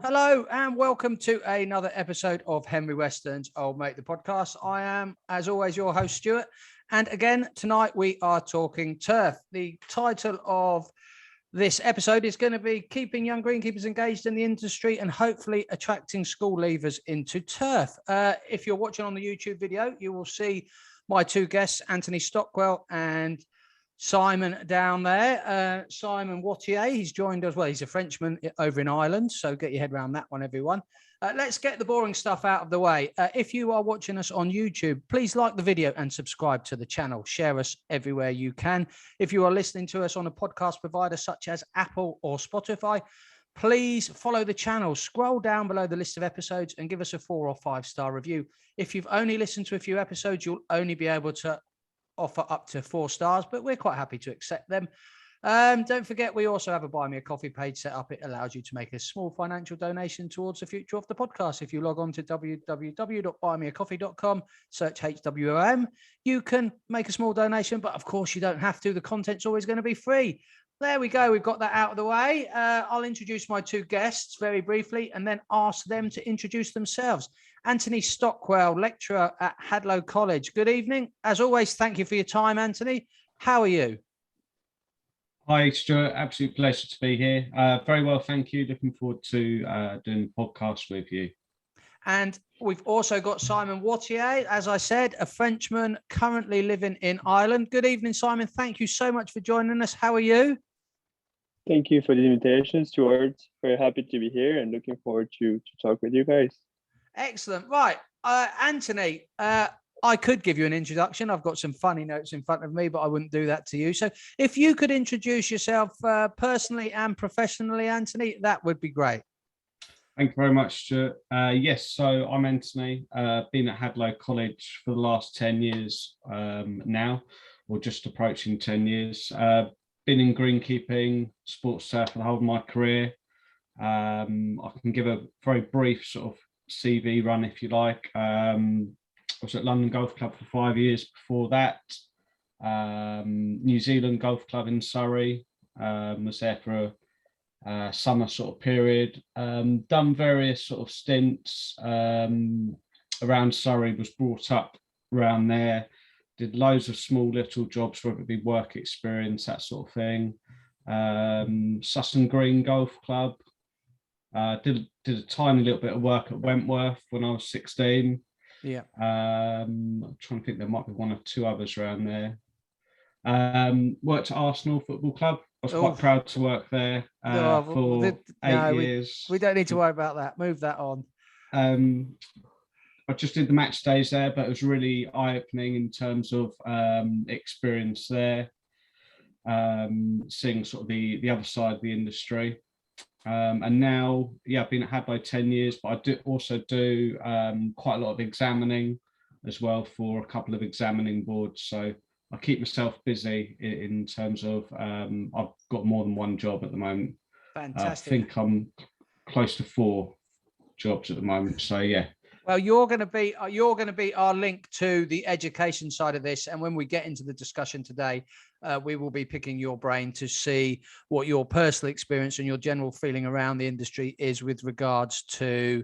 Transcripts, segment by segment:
Hello and welcome to another episode of Henry Weston's Old Mate the podcast. I am, as always, your host, Stuart. And again, tonight we are talking turf. The title of this episode is going to be Keeping Young Greenkeepers Engaged in the Industry and hopefully attracting school leavers into turf. If you're watching on the YouTube video, you will see my two guests, Anthony Stockwell and Simon down there, Simon Wattier. He's joined us. Well, he's a Frenchman over in Ireland, so get your head around that one, everyone. Let's get the boring stuff out of the way. If you are watching us on YouTube, please like the video and subscribe to the channel. Share us everywhere you can. If you are listening to us on a podcast provider such as Apple or Spotify, please follow the channel. Scroll down below the list of episodes and give us a 4 or 5 star review. If you've only listened to a few episodes, you'll only be able to offer up to 4 stars, but we're quite happy to accept them. Don't forget, we also have a Buy Me a Coffee page set up. It allows you to make a small financial donation towards the future of the podcast. If you log on to www.buymeacoffee.com, search HWOM, you can make a small donation, but of course you don't have to. The content's always going to be free. There we go. We've got that out of the way. I'll introduce my two guests very briefly and then ask them to introduce themselves. Anthony Stockwell, lecturer at Hadlow College. Good evening. As always, thank you for your time, Anthony. How are you? Hi, Stuart. Absolute pleasure to be here. Very well, thank you. Looking forward to doing the podcast with you. And we've also got Simon Wattier, as I said, a Frenchman currently living in Ireland. Good evening, Simon. Thank you so much for joining us. How are you? Thank you for the invitation, Stuart. Very happy to be here and looking forward to talk with you guys. Excellent. Right. Anthony, I could give you an introduction. I've got some funny notes in front of me, but I wouldn't do that to you. So if you could introduce yourself personally and professionally, Anthony, that would be great. Thank you very much, Stuart. Yes, so I'm Anthony. Been at Hadlow College for the last 10 years now, or just approaching 10 years. Been in greenkeeping, sports turf for the whole of my career. I can give a very brief sort of CV run if you like. I was at London Golf Club for 5 years before that. New Zealand Golf Club in Surrey. Was there for a summer sort of period. Done various sort of stints around Surrey, was brought up around there. Did loads of small little jobs, whether it be work experience, that sort of thing. Sutton Green Golf Club. Did a tiny little bit of work at Wentworth when I was 16. Yeah. I'm trying to think, there might be 1 or 2 others around there. Worked at Arsenal Football Club. I was quite proud to work there for 8 years. We don't need to worry about that. Move that on. I just did the match days there, but it was really eye-opening in terms of experience there, seeing sort of the other side of the industry. And now, I've been at Hadlow 10 years, but I also do quite a lot of examining as well for a couple of examining boards. So I keep myself busy in terms of I've got more than one job at the moment. Fantastic. I think I'm close to 4 jobs at the moment. So yeah. Well, you're going to be our link to the education side of this, and when we get into the discussion today, we will be picking your brain to see what your personal experience and your general feeling around the industry is with regards to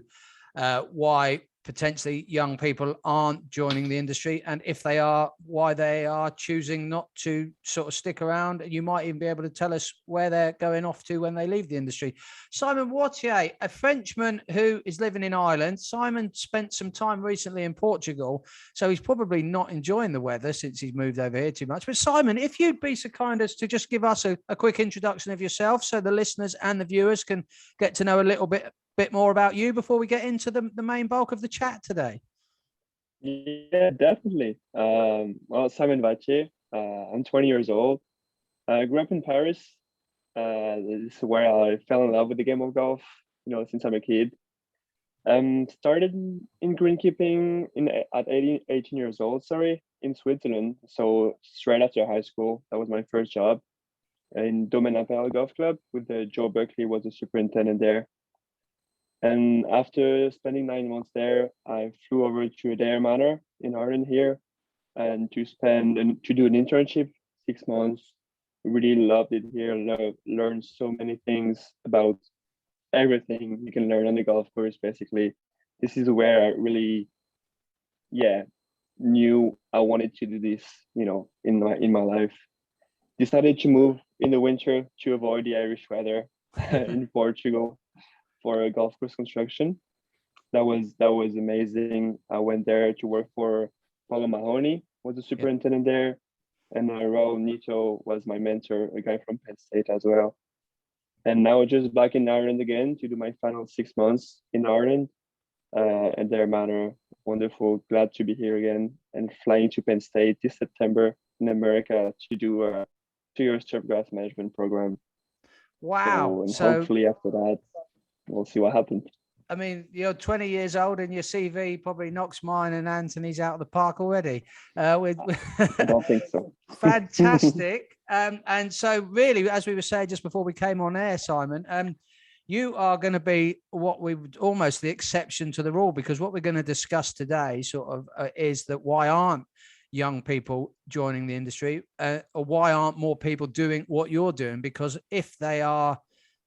why potentially young people aren't joining the industry, and if they are, why they are choosing not to sort of stick around. You might even be able to tell us where they're going off to when they leave the industry. Simon Wattier, a Frenchman who is living in Ireland. Simon spent some time recently in Portugal, so he's probably not enjoying the weather since he's moved over here too much. But Simon, if you'd be so kind as to just give us a quick introduction of yourself so the listeners and the viewers can get to know a little bit more about you before we get into the main bulk of the chat today. Yeah, definitely. Well, Simon Wattier. I'm 20 years old. I grew up in Paris. This is where I fell in love with the game of golf, since I'm a kid. Started in greenkeeping at 18 years old, in Switzerland. So straight after high school, that was my first job in Domaine Imperial Golf Club with Joe Buckley was the superintendent there. And after spending 9 months there, I flew over to Adair Manor in Ireland here and to do an internship, 6 months. Really loved it here, learned so many things about everything you can learn on the golf course. Basically, this is where I really, yeah, knew I wanted to do this. In my life, decided to move in the winter to avoid the Irish weather in Portugal for a golf course construction. That was amazing. I went there to work for Paulo Mahoney, was the superintendent there, and Raul Nito was my mentor, a guy from Penn State as well. And now just back in Ireland again to do my final 6 months in Ireland. And their manner wonderful. Glad to be here again and flying to Penn State this September in America to do a 2 year turfgrass management program. Wow. And so hopefully after that, we'll see what happens. I mean, you're 20 years old and your CV probably knocks mine and Anthony's out of the park already. I don't think so. Fantastic. And so really, as we were saying just before we came on air, Simon, you are going to be what we would almost the exception to the rule, because what we're going to discuss today sort of is that why aren't young people joining the industry, or why aren't more people doing what you're doing? Because if they are,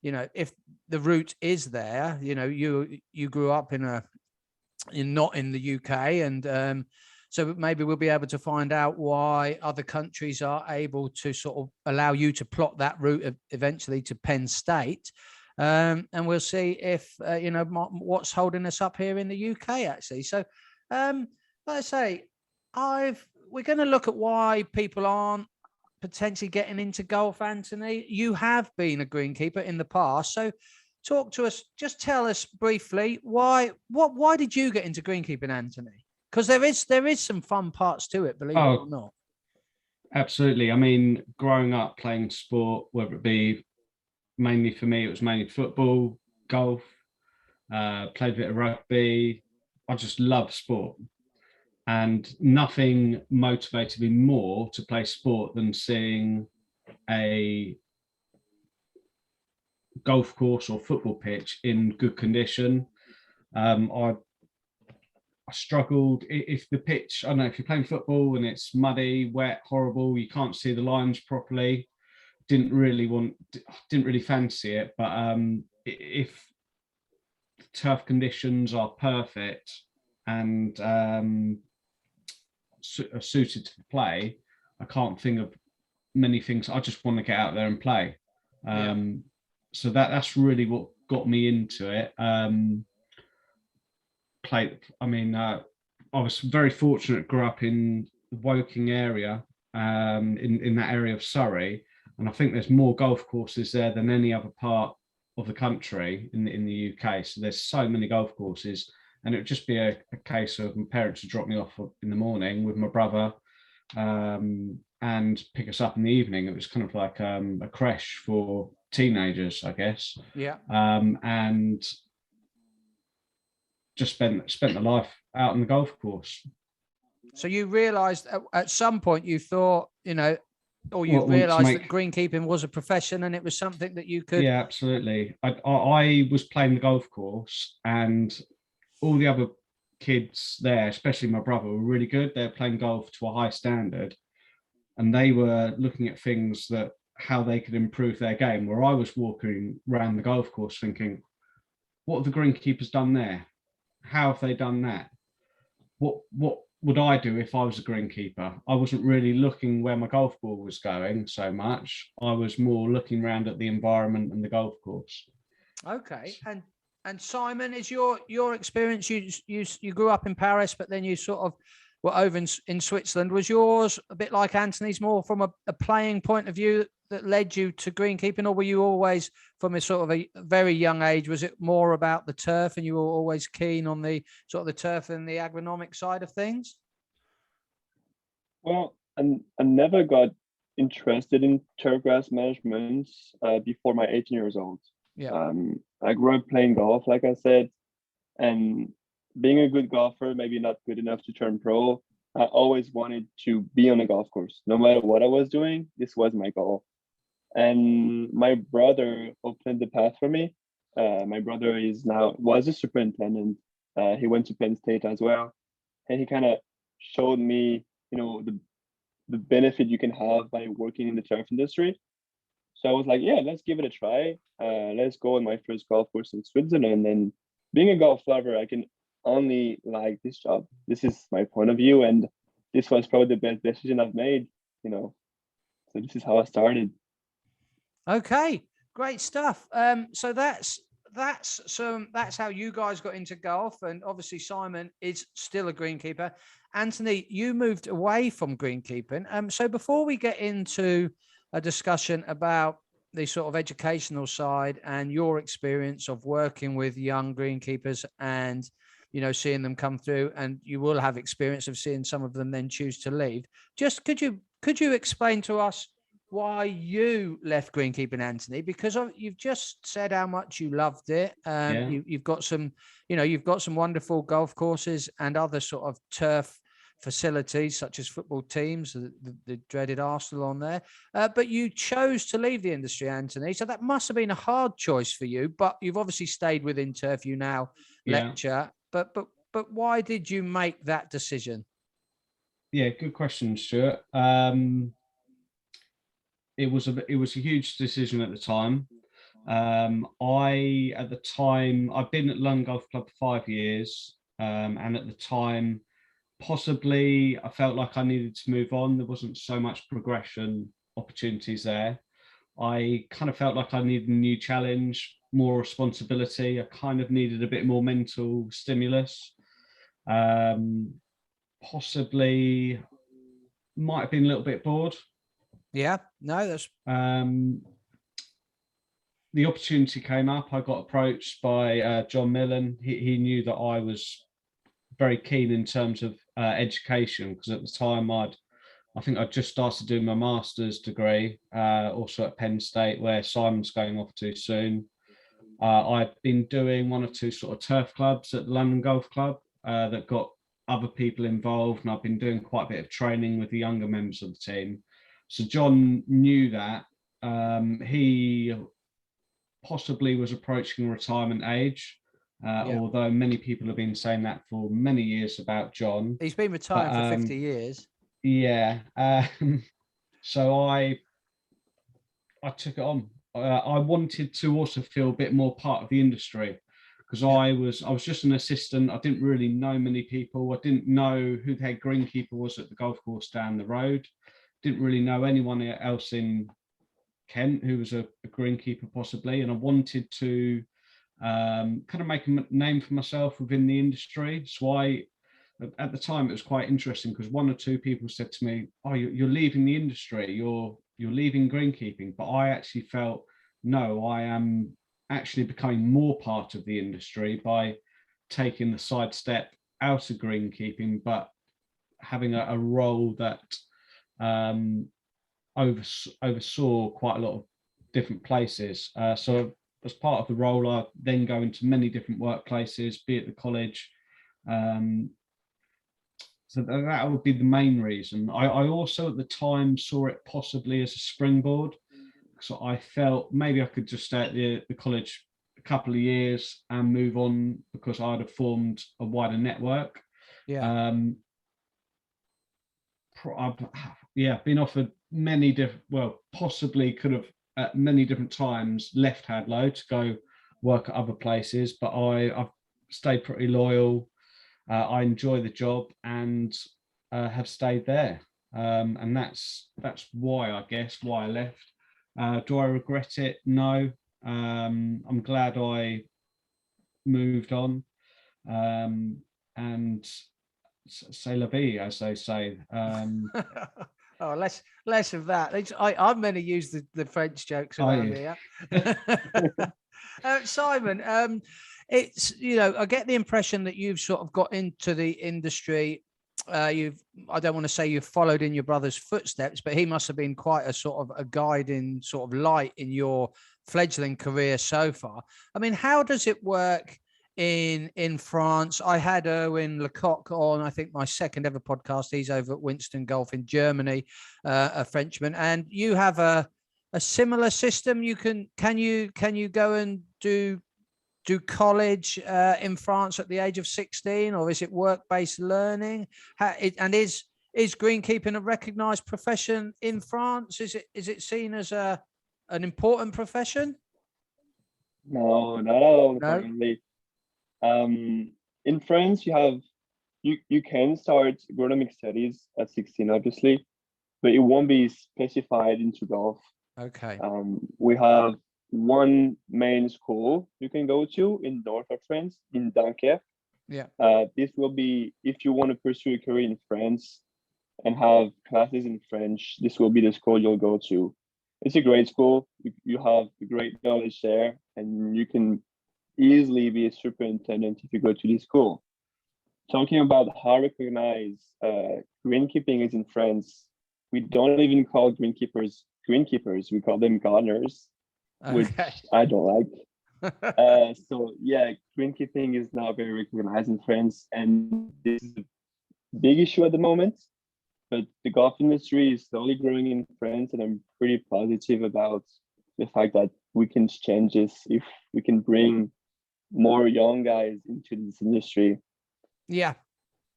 if the route is there, you grew up not in the UK, and so maybe we'll be able to find out why other countries are able to sort of allow you to plot that route eventually to Penn State. And we'll see if, what's holding us up here in the UK, actually. So, like I say, we're going to look at why people aren't potentially getting into golf, Anthony. You have been a greenkeeper in the past. So talk to us, just tell us briefly, why did you get into greenkeeping, Anthony? Because there is some fun parts to it, believe it or not. Absolutely. I mean, growing up playing sport, whether it be mainly for me, it was mainly football, golf, played a bit of rugby. I just love sport. And nothing motivated me more to play sport than seeing a golf course or football pitch in good condition. I struggled if the pitch, I don't know, if you're playing football and it's muddy, wet, horrible, you can't see the lines properly. Didn't really fancy it. But if the turf conditions are perfect and are suited to play, I can't think of many things. I just want to get out there and play. So that's really what got me into it. I was very fortunate, grew up in the Woking area, in that area of Surrey, and I think there's more golf courses there than any other part of the country in the UK. So there's so many golf courses, and it would just be a case of my parents would drop me off in the morning with my brother, and pick us up in the evening. It was kind of like a creche for teenagers, I guess. Yeah. And just spent the life out on the golf course. So you realised at some point you thought, or you realised that greenkeeping was a profession and it was something that you could. Yeah, absolutely. I was playing the golf course, and all the other kids there, especially my brother, were really good. They were playing golf to a high standard, and they were looking at things that how they could improve their game. Where I was walking around the golf course thinking, what have the greenkeepers done there? How have they done that? What would I do if I was a greenkeeper? I wasn't really looking where my golf ball was going so much. I was more looking around at the environment and the golf course. Okay. And Simon, is your experience, you grew up in Paris, but then you sort of were over in Switzerland. Was yours a bit like Anthony's, more from a playing point of view that led you to greenkeeping, or were you always from a sort of a very young age, was it more about the turf and you were always keen on the sort of the turf and the agronomic side of things? Well, I never got interested in turfgrass management before my 18 years old. Yeah. I grew up playing golf, like I said, and being a good golfer, maybe not good enough to turn pro. I always wanted to be on a golf course. No matter what I was doing, this was my goal. And my brother opened the path for me. My brother was a superintendent. He went to Penn State as well, and he kind of showed me, the benefit you can have by working in the turf industry. So I was like, yeah, let's give it a try. Let's go on my first golf course in Switzerland. And being a golf lover, I can only like this job. This is my point of view, and this was probably the best decision I've made. You know, so this is how I started. Okay, great stuff. So that's how you guys got into golf, and obviously Simon is still a greenkeeper. Anthony, you moved away from greenkeeping. So before we get into a discussion about the sort of educational side and your experience of working with young greenkeepers and seeing them come through, and you will have experience of seeing some of them then choose to leave. Just could you explain to us why you left greenkeeping, Anthony? Because you've just said how much you loved it. You've got some, you've got some wonderful golf courses and other sort of turf facilities, such as football teams, the dreaded Arsenal on there. But you chose to leave the industry, Anthony. So that must have been a hard choice for you. But you've obviously stayed within turf. You now lecture. But why did you make that decision? Yeah, good question, Stuart. It was a huge decision at the time. At the time, I've been at London Golf Club for 5 years, and at the time, possibly I felt like I needed to move on. There wasn't so much progression opportunities there. I kind of felt like I needed a new challenge, more responsibility. I kind of needed a bit more mental stimulus. Possibly might have been a little bit bored. Yeah, no, that's the opportunity came up. I got approached by John Millen. He knew that I was very keen in terms of education, because at the time I think I'd just started doing my master's degree, also at Penn State, where Simon's going off to soon. I'd been doing 1 or 2 sort of turf clubs at the London Golf Club that got other people involved, and I've been doing quite a bit of training with the younger members of the team. So John knew that. He possibly was approaching retirement age, although many people have been saying that for many years about John. He's been retired for 50 years. Yeah. So I took it on. I wanted to also feel a bit more part of the industry, because I was just an assistant. I didn't really know many people. I didn't know who the head greenkeeper was at the golf course down the road. Didn't really know anyone else in Kent who was a greenkeeper possibly, and I wanted to kind of make a name for myself within the industry. So at the time, it was quite interesting, because 1 or 2 people said to me, "Oh, you're leaving the industry. You're leaving greenkeeping." But I actually felt, no, I am actually becoming more part of the industry by taking the side step out of greenkeeping, but having a role that oversaw quite a lot of different places. So as part of the role, I then go into many different workplaces, be it the college. So that would be the main reason. I also at the time saw it possibly as a springboard. So I felt maybe I could just stay at the college a couple of years and move on, because I'd have formed a wider network. I've been offered many different, possibly could have at many different times left Hadlow to go work at other places, but I've stayed pretty loyal. I enjoy the job and have stayed there. And that's why, I guess, why I left. Do I regret it? No. I'm glad I moved on. And c'est la vie, as they say. Oh, less of that. I'm going to use the French jokes around here. Simon, it's, I get the impression that you've sort of got into the industry. I don't want to say you've followed in your brother's footsteps, but he must have been quite a sort of a guiding sort of light in your fledgling career so far. I mean, how does it work in France? I had Erwin Lecoq on, I think, my second ever podcast. He's over at Winston Golf in Germany, a Frenchman, and you have a similar system. Can you go and do college in France at the age of 16, or is it work-based learning? Is greenkeeping a recognized profession in France? Is it seen as a an important profession? No, not at all. No. Unfortunately, in France, you can start agronomic studies at 16, obviously, but it won't be specified into golf. Okay. We have one main school you can go to in north of France, in Dunkerque. Yeah. This will be, if you want to pursue a career in France and have classes in French, this will be the school you'll go to. It's a great school. You have great knowledge there, and you can easily be a superintendent if you go to this school. Talking about how recognized greenkeeping is in France, we don't even call greenkeepers. We call them gardeners, which Okay. I don't like. So yeah, greenkeeping is not very recognized in France, and this is a big issue at the moment. But the golf industry is slowly growing in France, and I'm pretty positive about the fact that we can change this if we can bring more young guys into this industry. Yeah.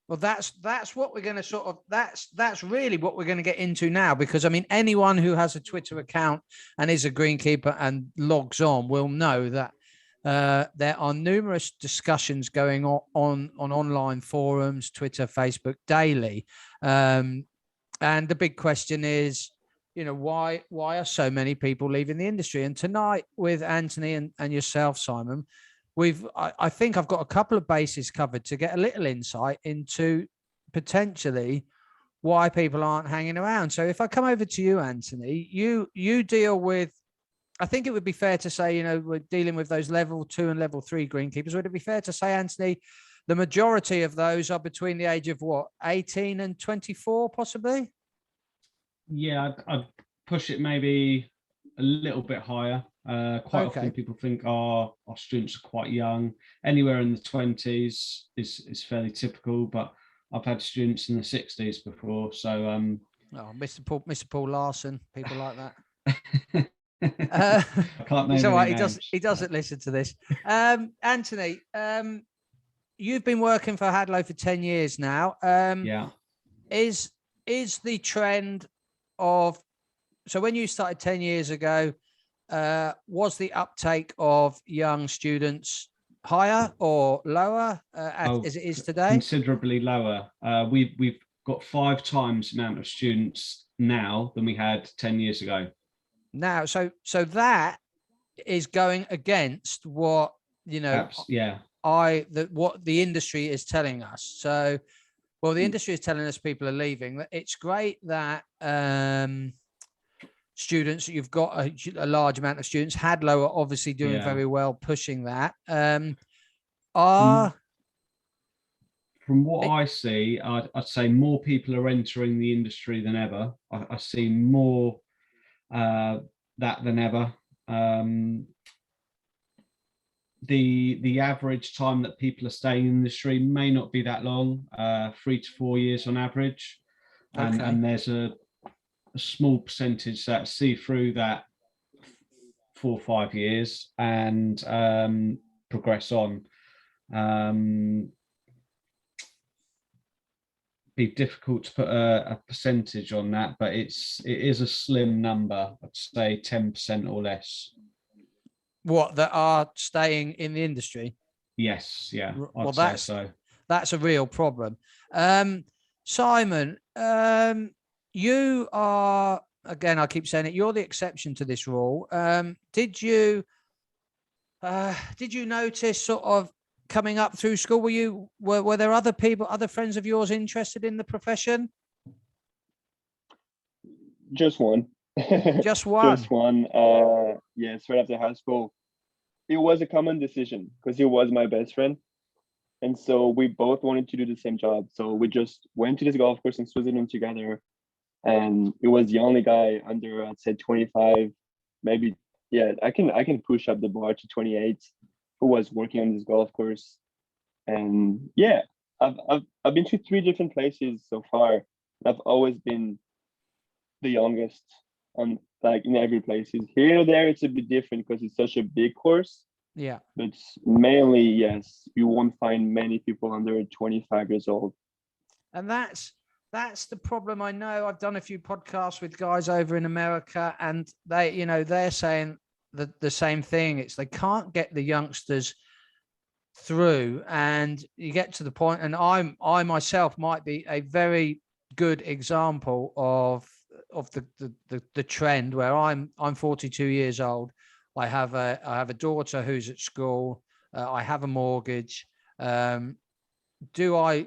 Well, that's what we're going to sort of that's really what we're going to get into now, because I mean, anyone who has a Twitter account and is a greenkeeper and logs on will know that there are numerous discussions going on online forums, Twitter, Facebook daily. And the big question is, why are so many people leaving the industry? And tonight with Anthony and yourself, Simon, I think I've got a couple of bases covered to get a little insight into potentially why people aren't hanging around. So if I come over to you, Anthony, you deal with, I think it would be fair to say, we're dealing with those level 2 and level 3 greenkeepers. Would it be fair to say, Anthony, the majority of those are between the age of 18 and 24, possibly? Yeah, I'd push it maybe a little bit higher. Quite often people think our students are quite young. Anywhere in the 20s is fairly typical, but I've had students in the 60s before. So Mr. Paul Larson, people like that. I can't name any names. He doesn't listen to this. Anthony, you've been working for Hadlow for 10 years now. Yeah. Is the trend of, so when you started 10 years ago, was the uptake of young students higher or lower as it is today? Considerably lower. We've got 5 times the amount of students now than we had 10 years ago. Now, so that is going against what what the industry is telling us. So, well, the industry is telling us people are leaving. It's great that students, you've got a large amount of students. Hadlow are obviously doing very well pushing that. From what I see, I'd say more people are entering the industry than ever. I see more that than ever. The average time that people are staying in the industry may not be that long, 3 to 4 years on average. And there's a small percentage that see through that 4 or 5 years and progress on. Be difficult to put a percentage on that, but it is a slim number. I'd say 10% or less. What, that are staying in the industry? Yes, yeah. Well, that's a real problem. Simon, you are, again, I keep saying it, you're the exception to this rule. Did you notice sort of coming up through school, were there other people, other friends of yours interested in the profession? Just one. Just one. Just one. Yeah, straight after high school. It was a common decision because he was my best friend. And so we both wanted to do the same job. So we just went to this golf course in Switzerland together. And it was the only guy under, I'd say 25, maybe. Yeah, I can push up the bar to 28 who was working on this golf course. And yeah, I've been to 3 different places so far. I've always been the youngest on, like, in every place. Here or there it's a bit different because it's such a big course. Yeah. But mainly, yes, you won't find many people under 25 years old. And that's that's the problem. I know I've done a few podcasts with guys over in America, and they're saying the same thing. It's they can't get the youngsters through, and you get to the point, and I myself might be a very good example of the trend where I'm 42 years old. I have a daughter who's at school. I have a mortgage. Do I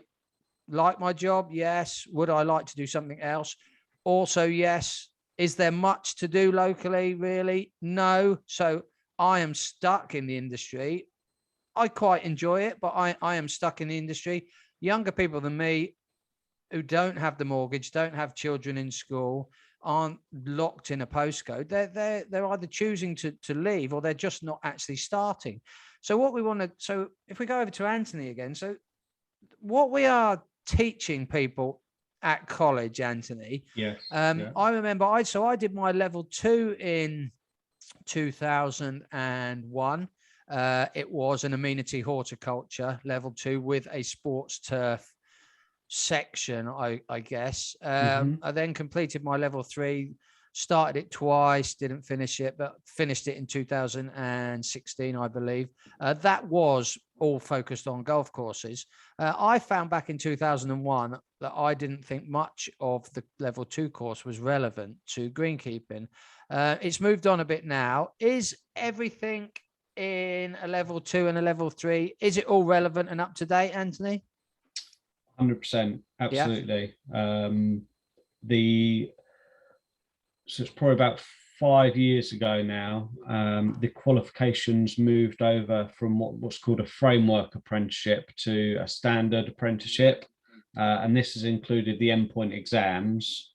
like my job? Yes. Would I like to do something else? Also, yes. Is there much to do locally? Really? No. So I am stuck in the industry. I quite enjoy it, but I am stuck in the industry. Younger people than me who don't have the mortgage, don't have children in school, aren't locked in a postcode. They're either choosing to leave, or they're just not actually starting. So what we want to, so if we go over to Anthony again, so what we are teaching people at college, Anthony. Yes. I remember I did my level 2 in 2001. It was an amenity horticulture level 2 with a sports turf section, I guess. I then completed my level 3, started it twice, didn't finish it, but finished it in 2016, I believe. That was all focused on golf courses. I found back in 2001 that I didn't think much of the level 2 course was relevant to greenkeeping. It's moved on a bit now. Is everything in a level 2 and a level 3, is it all relevant and up to date, Anthony? 100%, absolutely. So it's probably about 5 years ago now. The qualifications moved over from what's called a framework apprenticeship to a standard apprenticeship, and this has included the endpoint exams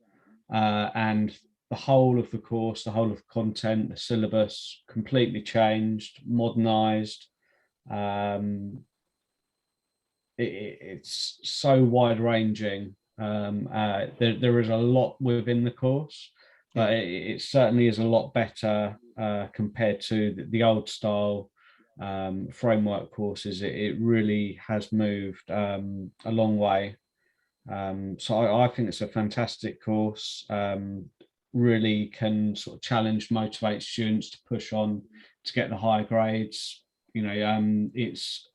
and the whole of the course, the whole of the content, the syllabus completely changed, modernized. It's so wide-ranging. There is a lot within the course, but it certainly is a lot better compared to the old style framework courses. It really has moved a long way. So I think it's a fantastic course. Really can sort of challenge, motivate students to push on to get the high grades. It's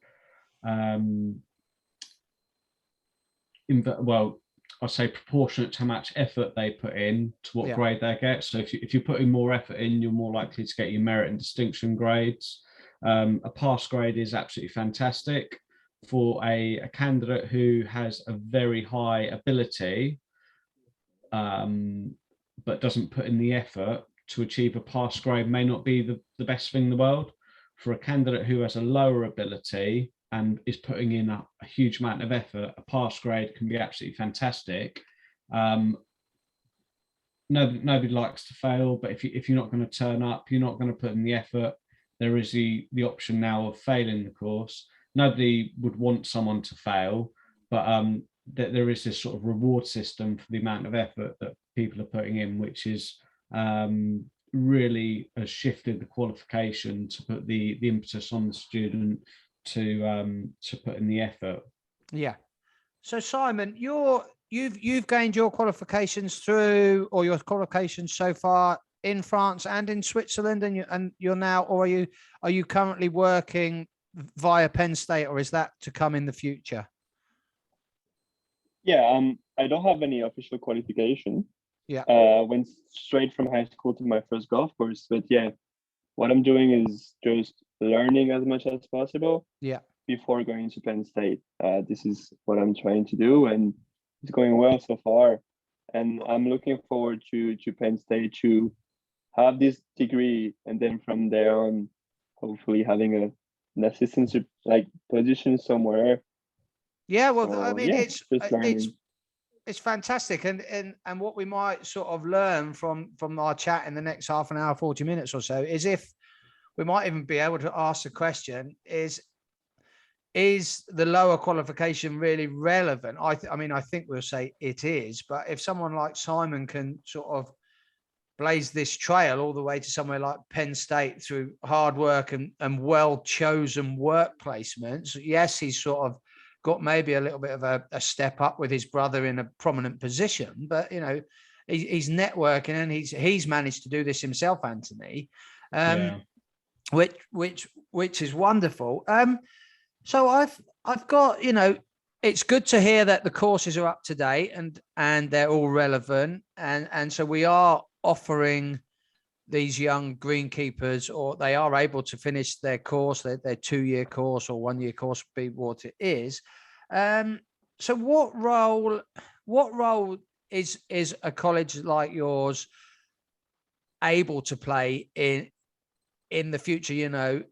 well, I say proportionate to how much effort they put in to what grade they get. So if you're putting more effort in, you're more likely to get your merit and distinction grades. A pass grade is absolutely fantastic for a candidate who has a very high ability, but doesn't put in the effort to achieve a pass grade may not be the best thing in the world. For a candidate who has a lower ability and is putting in a huge amount of effort, a pass grade can be absolutely fantastic. Nobody likes to fail, but if you're not going to turn up, you're not going to put in the effort, there is the option now of failing the course. Nobody would want someone to fail, but there is this sort of reward system for the amount of effort that people are putting in, which is really has shifted the qualification to put the impetus on the student to put in the effort. Yeah. So Simon, you've gained your qualifications through, or your qualifications so far in France and in Switzerland, and you're now, or are you currently working via Penn State, or is that to come in the future? Yeah, I don't have any official qualification. Yeah. Went straight from high school to my first golf course, but yeah, what I'm doing is just learning as much as possible. Yeah. Before going to Penn State. This is what I'm trying to do, and it's going well so far. And I'm looking forward to Penn State to have this degree, and then from there on, hopefully having an assistant like position somewhere. Yeah, well, so, I mean, yeah, it's fantastic, and what we might sort of learn from our chat in the next half an hour, 40 minutes or so, is if we might even be able to ask the question: Is the lower qualification really relevant? I mean, I think we'll say it is, but if someone like Simon can sort of blaze this trail all the way to somewhere like Penn State through hard work and well-chosen work placements, yes, he's sort of got maybe a little bit of a step up with his brother in a prominent position, but he's networking, and he's managed to do this himself, Anthony. Which is wonderful. So I've got, it's good to hear that the courses are up to date and they're all relevant, and so we are offering these young greenkeepers, or they are able to finish their course, their 2-year course or 1-year course, be what it is. So what role is a college like yours able to play in the future?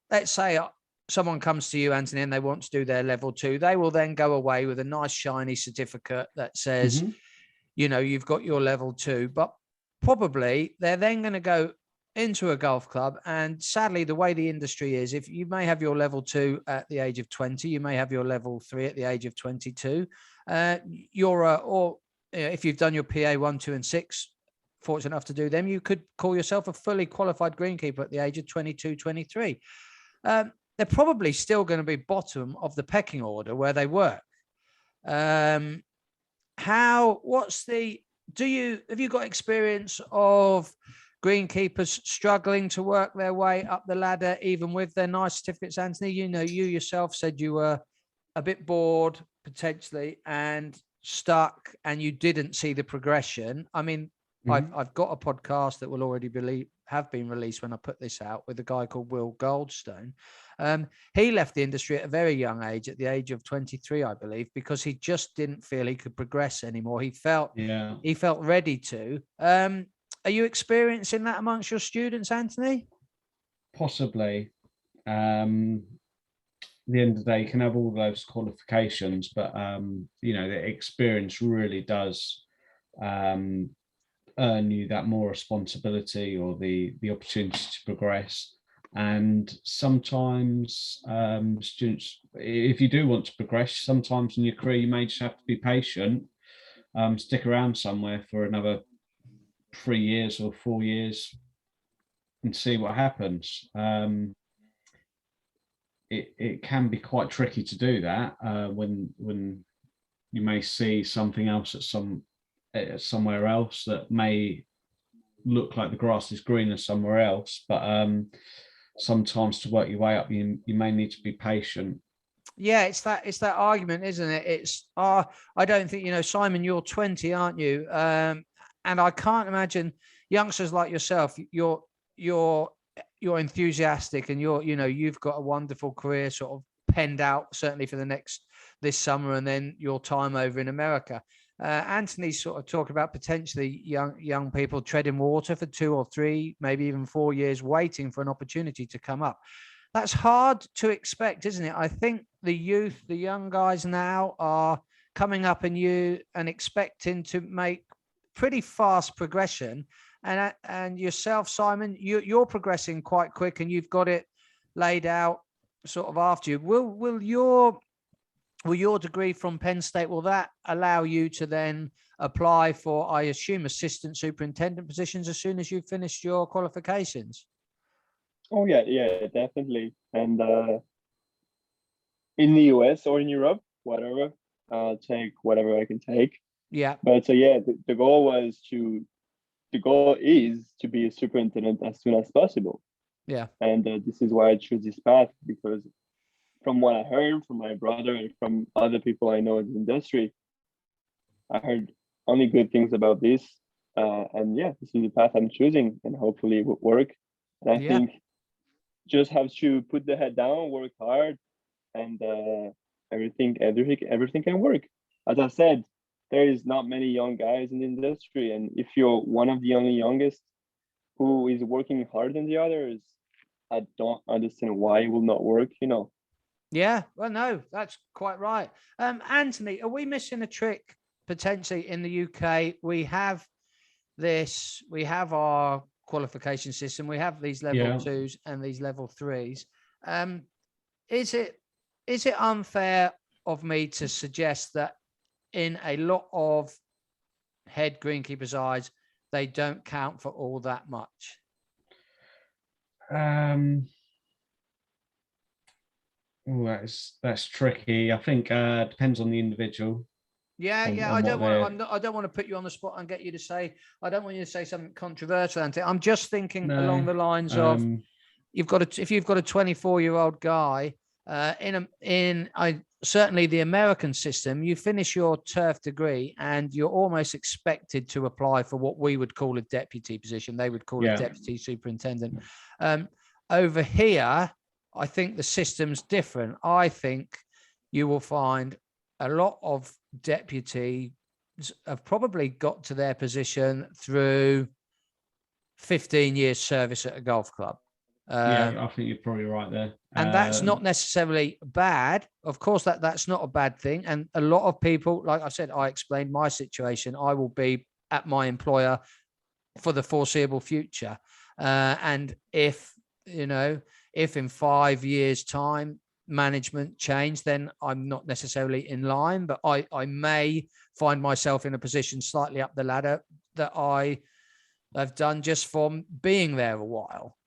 Let's say someone comes to you, Anthony, and they want to do their level 2. They will then go away with a nice shiny certificate that says, you've got your level 2, but probably they're then going to go into a golf club. And sadly, the way the industry is, if you may have your level 2 at the age of 20, you may have your level 3 at the age of 22. If you've done your PA 1, 2, and 6, fortunate enough to do them, you could call yourself a fully qualified greenkeeper at the age of 22, 23. They're probably still going to be bottom of the pecking order where they work. Have you got experience of greenkeepers struggling to work their way up the ladder, even with their nice certificates, Anthony? You yourself said you were a bit bored potentially and stuck, and you didn't see the progression. I mean, I've got a podcast that will already have been released when I put this out, with a guy called Will Goldstone. He left the industry at a very young age, at the age of 23, I believe, because he just didn't feel he could progress anymore. He felt ready to. Are you experiencing that amongst your students, Anthony? Possibly. At the end of the day, you can have all those qualifications, but the experience really does earn you that more responsibility, or the opportunity to progress. And sometimes students, if you do want to progress, sometimes in your career you may just have to be patient, stick around somewhere for another 3 years or 4 years and see what happens. It can be quite tricky to do that when you may see something else at somewhere else that may look like the grass is greener somewhere else, but sometimes to work your way up, you may need to be patient. Yeah, it's that argument, isn't it? It's I don't think, Simon, you're 20, aren't you? And I can't imagine youngsters like yourself. You're enthusiastic, and you've got a wonderful career sort of penned out, certainly for this summer, and then your time over in America. Anthony's sort of talking about potentially young people treading water for 2 or 3, maybe even 4 years, waiting for an opportunity to come up. That's hard to expect, isn't it? I think the youth, the young guys now, are coming up and expecting to make pretty fast progression. And yourself, Simon, you're progressing quite quick, and you've got it laid out sort of after you. Will your degree from Penn State, will that allow you to then apply for, I assume, assistant superintendent positions as soon as you've finished your qualifications? Oh yeah, definitely. And in the US or in Europe, whatever, I'll take whatever I can take. Yeah. But so yeah, the goal is to be a superintendent as soon as possible. Yeah. And this is why I choose this path, because from what I heard from my brother and from other people I know in the industry, I heard only good things about this. And yeah, this is the path I'm choosing, and hopefully it will work. And I think just have to put the head down, work hard, and everything can work. As I said, there is not many young guys in the industry, and if you're one of the only youngest who is working harder than the others, I don't understand why it will not work. Yeah, well, no, that's quite right. Anthony, are we missing a trick potentially in the UK? We have our qualification system. We have these level 2s and these level 3s. Is it unfair of me to suggest that in a lot of head greenkeepers' eyes, they don't count for all that much? Oh, that's tricky. I think depends on the individual. Yeah, on, yeah. on what they're. I don't want to put you on the spot and get you to say. I don't want you to say something controversial. I'm just thinking along No. the lines of if you've got a 24-year-old guy certainly the American system, you finish your turf degree and you're almost expected to apply for what we would call a deputy position. They would call it deputy superintendent. Over here, I think the system's different. I think you will find a lot of deputies have probably got to their position through 15 years service at a golf club. I think you're probably right there. And that's not necessarily bad. Of course, that's not a bad thing. And a lot of people, like I said, I explained my situation. I will be at my employer for the foreseeable future. And if in 5 years' time, management change, then I'm not necessarily in line, but I may find myself in a position slightly up the ladder that I have done just from being there a while.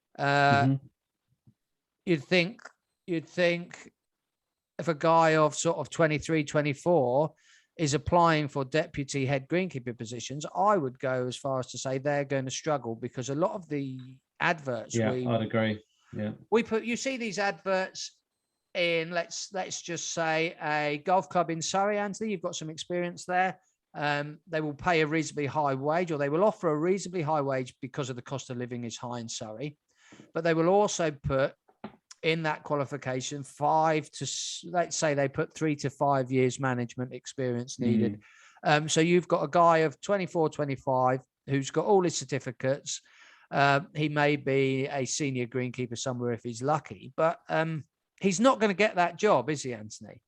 You'd think if a guy of sort of 23, 24 is applying for deputy head greenkeeper positions, I would go as far as to say they're going to struggle, because a lot of the adverts I'd agree. Yeah. You see these adverts in, let's just say, a golf club in Surrey, Anthony. You've got some experience there. They will pay a reasonably high wage, or they will offer a reasonably high wage because of the cost of living is high in Surrey. But they will also put in that qualification 3 to 5 years management experience needed. So you've got a guy of 24, 25 who's got all his certificates. He may be a senior greenkeeper somewhere if he's lucky, but he's not going to get that job, is he, Anthony?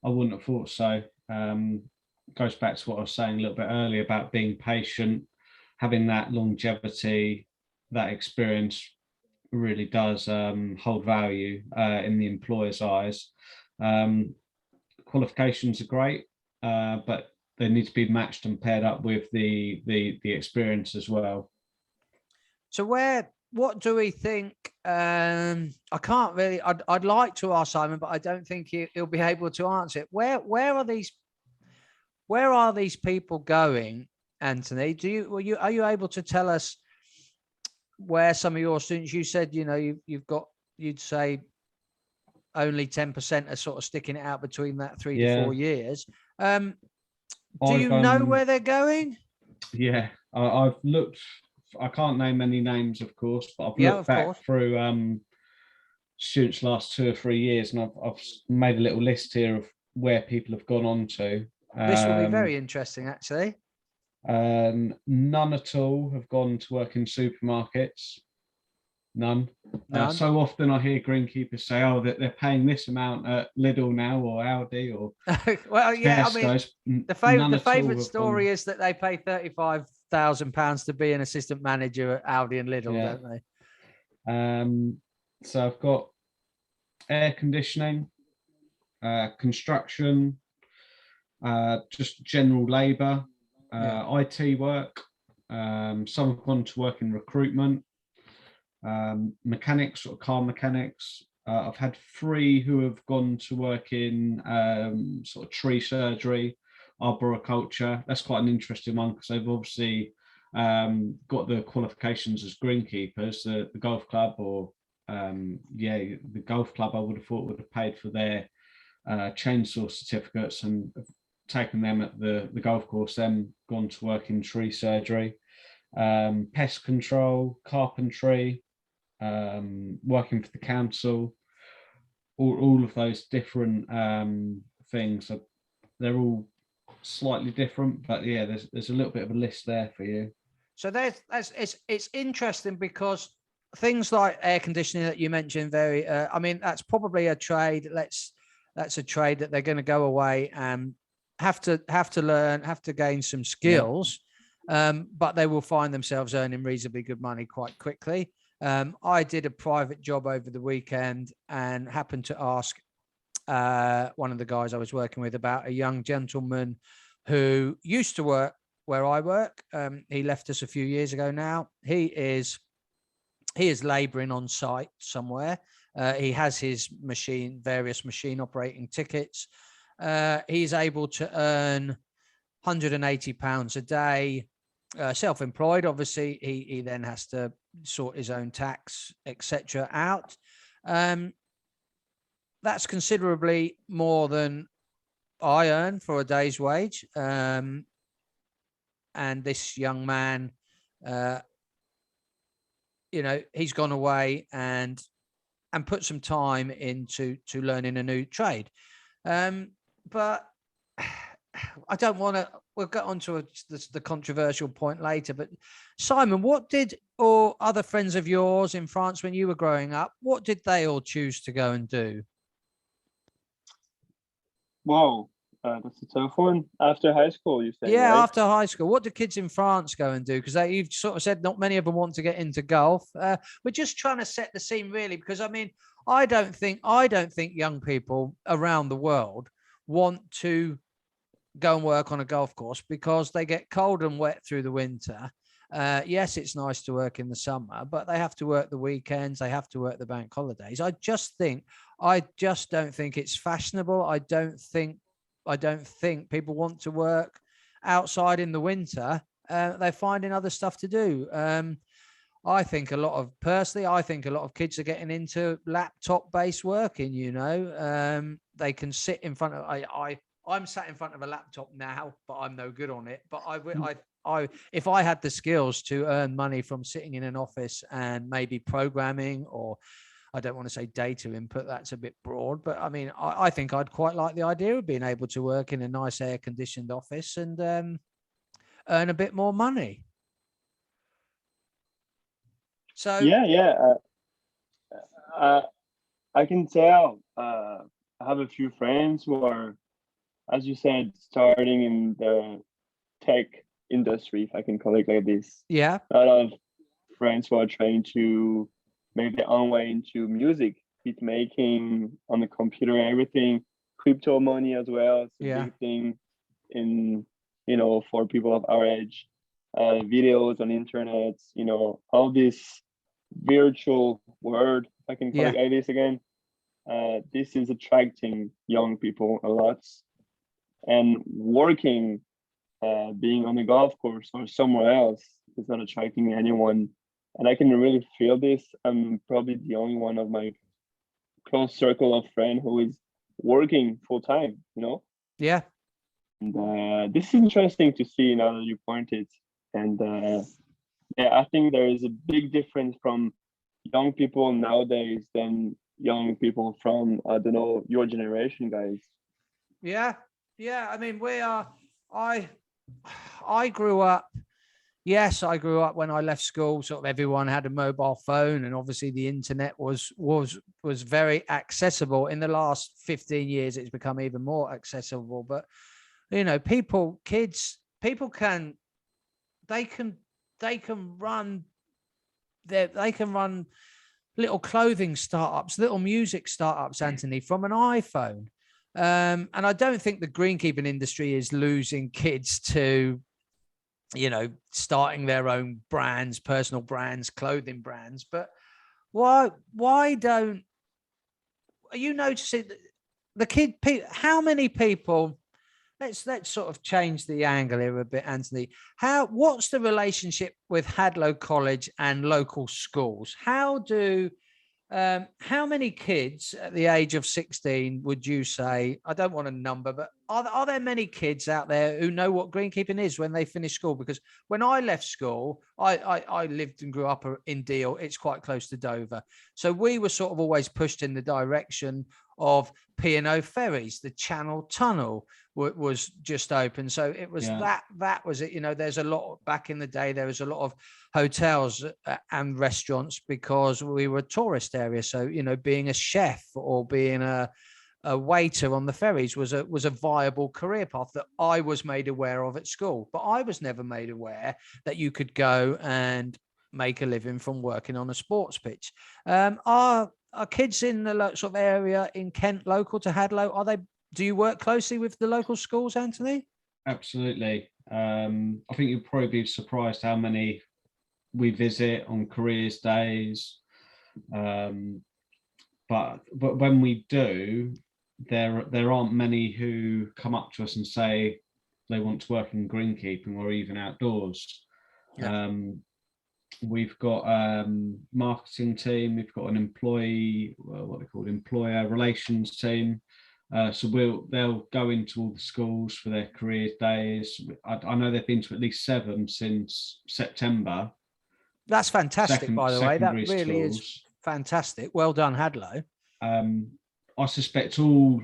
I wouldn't have thought so. Goes back to what I was saying a little bit earlier about being patient, having that longevity, that experience really does hold value in the employer's eyes. Qualifications are great, but they need to be matched and paired up with the experience as well. So what do we think? I can't really. I'd like to ask Simon, but I don't think he'll be able to answer it. Where are these people going, Anthony? Are you able to tell us where some of your students? You said you'd say only 10% are sort of sticking it out between that 3 to 4 years. Do you know where they're going? Yeah, I've looked. I can't name any names, of course, but I've looked back through students' last 2 or 3 years, and I've made a little list here of where people have gone on to. This will be very interesting, actually. None at all have gone to work in supermarkets. None. So often I hear greenkeepers say, "Oh, that they're paying this amount at Lidl now, or Aldi, or well, yeah." Tesco's." I mean, the favourite story is that they pay £35,000 to be an assistant manager at Aldi and Lidl, don't they? So I've got air conditioning, construction, just general labour, IT work. Some have gone to work in recruitment, mechanics or car mechanics. I've had 3 who have gone to work in sort of tree surgery, arboriculture. That's quite an interesting one, because they've obviously got the qualifications as greenkeepers. The golf club, or the golf club, I would have thought would have paid for their chainsaw certificates and taken them at the golf course, then gone to work in tree surgery, pest control, carpentry, working for the council. All of those different things, they're all slightly different, but yeah, there's a little bit of a list there for you. So it's interesting, because things like air conditioning that you mentioned, that's probably a trade. That's a trade that they're going to go away and have to learn, have to gain some skills, but they will find themselves earning reasonably good money quite quickly. I did a private job over the weekend and happened to ask one of the guys I was working with about a young gentleman who used to work where I work. He left us a few years ago now. He is labouring on site somewhere. He has his various machine operating tickets. He's able to earn £180 a day, self-employed. Obviously, he then has to sort his own tax, etc. out. That's considerably more than I earn for a day's wage. And this young man, he's gone away and put some time into learning a new trade. But I don't want to. We'll get onto the controversial point later. But Simon, what did or other friends of yours in France when you were growing up? What did they all choose to go and do? Wow, that's a tough one. After high school, you said, Yeah, right? after high school. What do kids in France go and do? Because you've sort of said not many of them want to get into golf. We're just trying to set the scene, really, because I mean, I don't think young people around the world want to go and work on a golf course because they get cold and wet through the winter. Yes, it's nice to work in the summer, but they have to work the weekends. They have to work the bank holidays. I just don't think it's fashionable. I don't think people want to work outside in the winter. They're finding other stuff to do. I think a lot of kids are getting into laptop-based working. They can sit in front of. I'm sat in front of a laptop now, but I'm no good on it. But if I had the skills to earn money from sitting in an office and maybe programming, or I don't want to say data input, that's a bit broad, but I mean, I think I'd quite like the idea of being able to work in a nice air conditioned office and earn a bit more money. So Yeah. I can tell. I have a few friends who are, as you said, starting in the tech industry, if I can call it like this. yeah, A lot of friends who are trying to make their own way into music, beat making on the computer and everything, crypto money as well. It's a big thing in, for people of our age. Videos on internet, all this virtual world, if I can call it like this again. This is attracting young people a lot. And working, being on the golf course or somewhere else is not attracting anyone. And I can really feel this. I'm probably the only one of my close circle of friends who is working full time, Yeah. And this is interesting to see now that you pointed. And I think there is a big difference from young people nowadays than young people from, I don't know, your generation, guys. Yeah. I mean, I grew up. Yes, I grew up when I left school. Sort of everyone had a mobile phone, and obviously the internet was very accessible. In the last 15 years, it's become even more accessible. But people can run little clothing startups, little music startups, Anthony, from an iPhone. And I don't think the greenkeeping industry is losing kids to, starting their own brands, personal brands, clothing brands. But why don't, are you noticing how many people, let's sort of change the angle here a bit, Anthony. What's the relationship with Hadlow College and local schools? How many kids at the age of 16 would you say, I don't want a number, but are there many kids out there who know what greenkeeping is when they finish school? Because when I left school, I lived and grew up in Deal. It's quite close to Dover. So we were sort of always pushed in the direction of P&O ferries. The Channel Tunnel was just open. So it was that was it. There's a lot back in the day. There was a lot of hotels and restaurants because we were a tourist area. So, being a chef or being a waiter on the ferries was a viable career path that I was made aware of at school. But I was never made aware that you could go and make a living from working on a sports pitch. Are kids in the sort of area in Kent local to Hadlow? Do you work closely with the local schools, Anthony? Absolutely. I think you'll probably be surprised how many we visit on careers days. but when we do, there aren't many who come up to us and say they want to work in greenkeeping or even outdoors. Yeah. We've got marketing team, we've got an employee, what they call employer relations team. So they'll go into all the schools for their careers days. I know they've been to at least 7 since September. That's fantastic, by the way. That Secondary really is schools. fantastic. Well done, Hadlow. I suspect all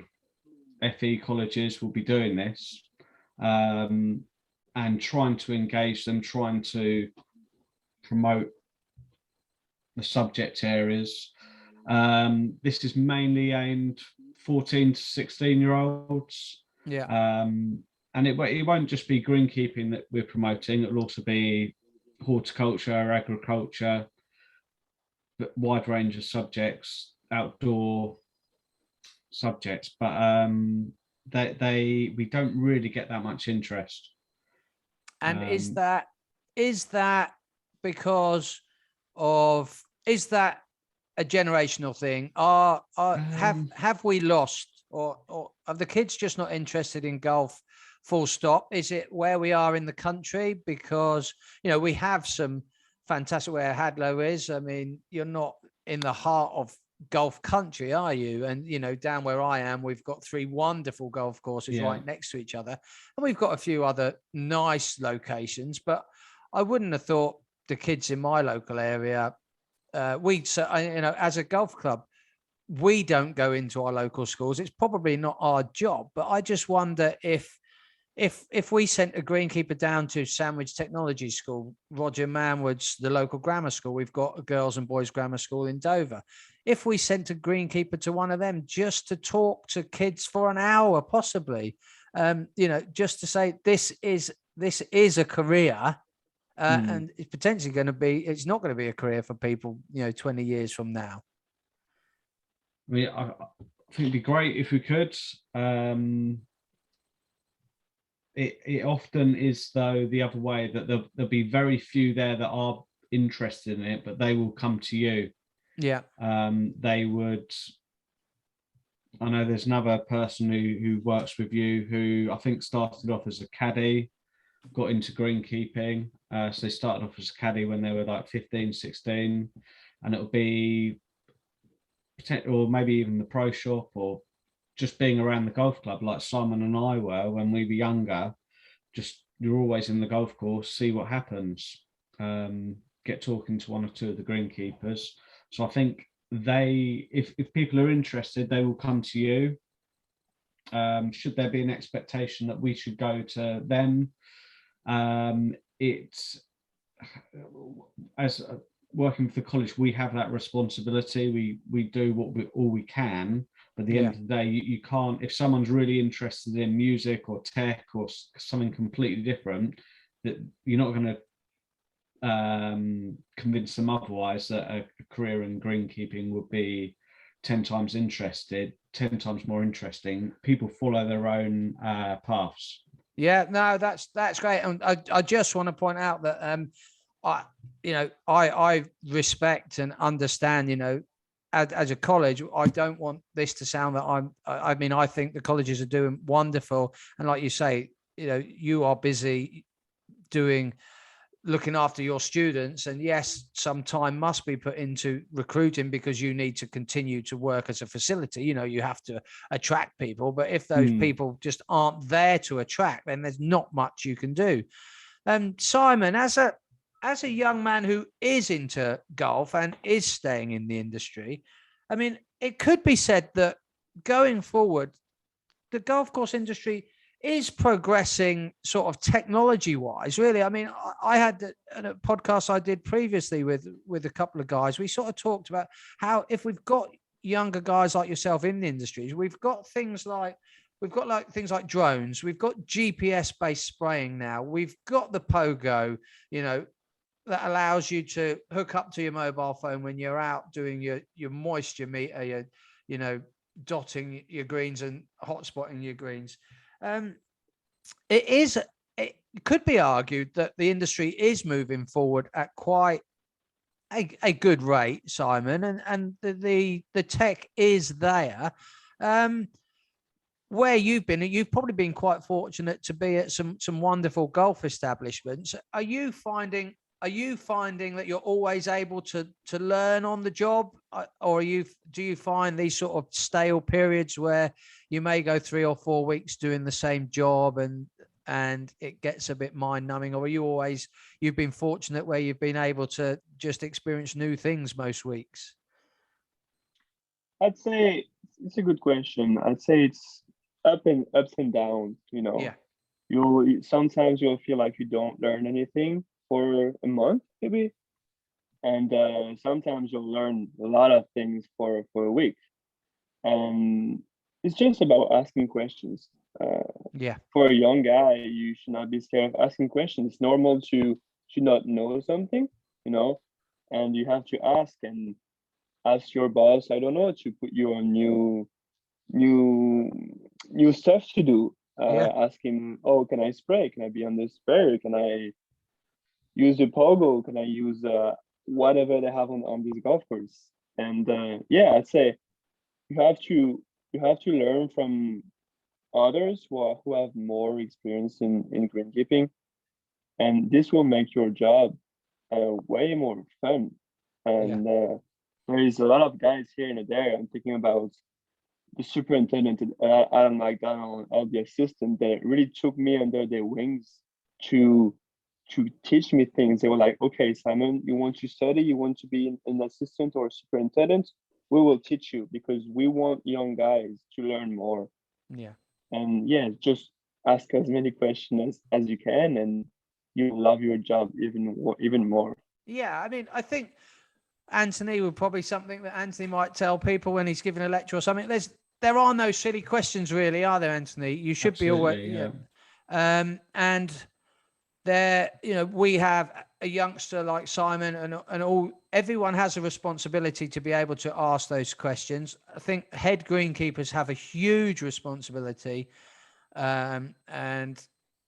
FE colleges will be doing this, and trying to engage them, trying to promote the subject areas. This is mainly aimed 14 to 16-year-olds. Yeah. And it won't just be greenkeeping that we're promoting. It'll also be horticulture, agriculture, but wide range of subjects, outdoor subjects. But we don't really get that much interest. And is that because of, is that a generational thing? Have we lost, or are the kids just not interested in golf? Full stop. Is it where we are in the country? Because, you know, we have some fantastic, where Hadlow is. I mean, you're not in the heart of golf country, are you? And, you know, down where I am, we've got 3 wonderful golf courses right next to each other. And we've got a few other nice locations, but I wouldn't have thought the kids in my local area, as a golf club, we don't go into our local schools. It's probably not our job, but I just wonder if we sent a greenkeeper down to Sandwich Technology School, Roger Manwood's, the local grammar school, we've got a girls and boys grammar school in Dover. If we sent a greenkeeper to one of them just to talk to kids for an hour, possibly, just to say this is a career, and it's potentially going to be, it's not going to be a career for people, 20 years from now. I mean, I think it'd be great if we could. It often is, though, the other way, that there'll be very few there that are interested in it, but they will come to you. Yeah. They would. I know there's another person who works with you who I think started off as a caddy, got into greenkeeping. So they started off as a caddy when they were like 15, 16, and it'll be, or maybe even the pro shop, or just being around the golf club like Simon and I were when we were younger. Just, you're always in the golf course, see what happens, get talking to 1 or 2 of the greenkeepers. So I think if people are interested, they will come to you. Should there be an expectation that we should go to them, it's, as working for the college, we have that responsibility. We do all we can. But at the end of the day, you can't, if someone's really interested in music or tech or something completely different, that you're not going to convince them otherwise that a career in greenkeeping would be 10 times more interesting. People follow their own paths. Yeah, no, that's great. And I just want to point out that I respect and understand, as a college, I don't want this to sound that I think the colleges are doing wonderful. And like you say, you are busy looking after your students. And yes, some time must be put into recruiting because you need to continue to work as a facility. You have to attract people. But if those people just aren't there to attract, then there's not much you can do. Simon, as a young man who is into golf and is staying in the industry, I mean, it could be said that going forward, the golf course industry is progressing sort of technology-wise, really. I mean, I had a podcast I did previously with a couple of guys. We sort of talked about how if we've got younger guys like yourself in the industry, we've got things like drones, we've got GPS-based spraying now, we've got the Pogo, that allows you to hook up to your mobile phone when you're out doing your moisture meter, dotting your greens and hotspotting your greens. It could be argued that the industry is moving forward at quite a good rate, Simon, and the tech is there. Where you've probably been quite fortunate to be at some wonderful golf establishments. Are you finding that you're always able to learn on the job, or do you find these sort of stale periods where you may go 3 or 4 weeks doing the same job and it gets a bit mind numbing, or you've been fortunate where you've been able to just experience new things most weeks? I'd say it's a good question. I'd say it's ups and downs, Yeah. Sometimes you'll feel like you don't learn anything for a month, maybe. And sometimes you'll learn a lot of things for a week. And it's just about asking questions. Yeah. For a young guy, you should not be scared of asking questions. It's normal to not know something, and you have to ask your boss, I don't know, to put you on new stuff to do. Yeah. Ask him, oh, can I spray? Can I be on the sprayer? Can I use the pogo? Can I use whatever they have on this golf course? And yeah, I'd say you have to learn from others who have more experience in greenkeeping, and this will make your job way more fun. And there is a lot of guys here and there. I'm thinking about the superintendent Adam McDonald, all the assistant that really took me under their wings to teach me things. They were like, okay, Simon, you want to study, you want to be an assistant or a superintendent, we will teach you because we want young guys to learn more. Yeah. And yeah, just ask as many questions as you can, and you love your job even more. Yeah, I mean, I think Anthony would probably something that Anthony might tell people when he's giving a lecture or something. There are no silly questions, really, are there, Anthony? You should Absolutely, be aware. Yeah. And there, we have a youngster like Simon, and everyone has a responsibility to be able to ask those questions. I think head greenkeepers have a huge responsibility, and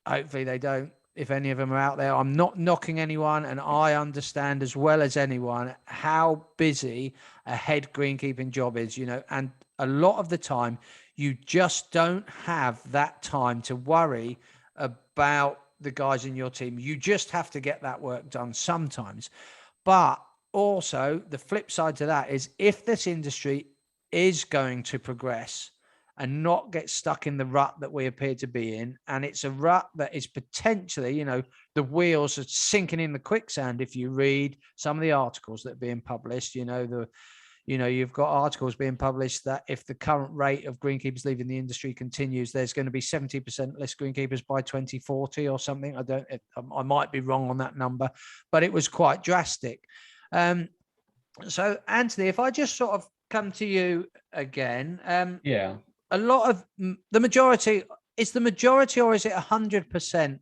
hopefully they don't. If any of them are out there, I'm not knocking anyone, and I understand as well as anyone how busy a head greenkeeping job is, and a lot of the time you just don't have that time to worry about the guys in your team. You just have to get that work done sometimes. But also the flip side to that is, if this industry is going to progress and not get stuck in the rut that we appear to be in, and it's a rut that is potentially, the wheels are sinking in the quicksand. If you read some of the articles that are being published, you've got articles being published that if the current rate of greenkeepers leaving the industry continues, there's going to be 70% less greenkeepers by 2040 or something. I might be wrong on that number, but it was quite drastic. So Anthony, if I just sort of come to you again, yeah. A lot of the majority, or is it 100%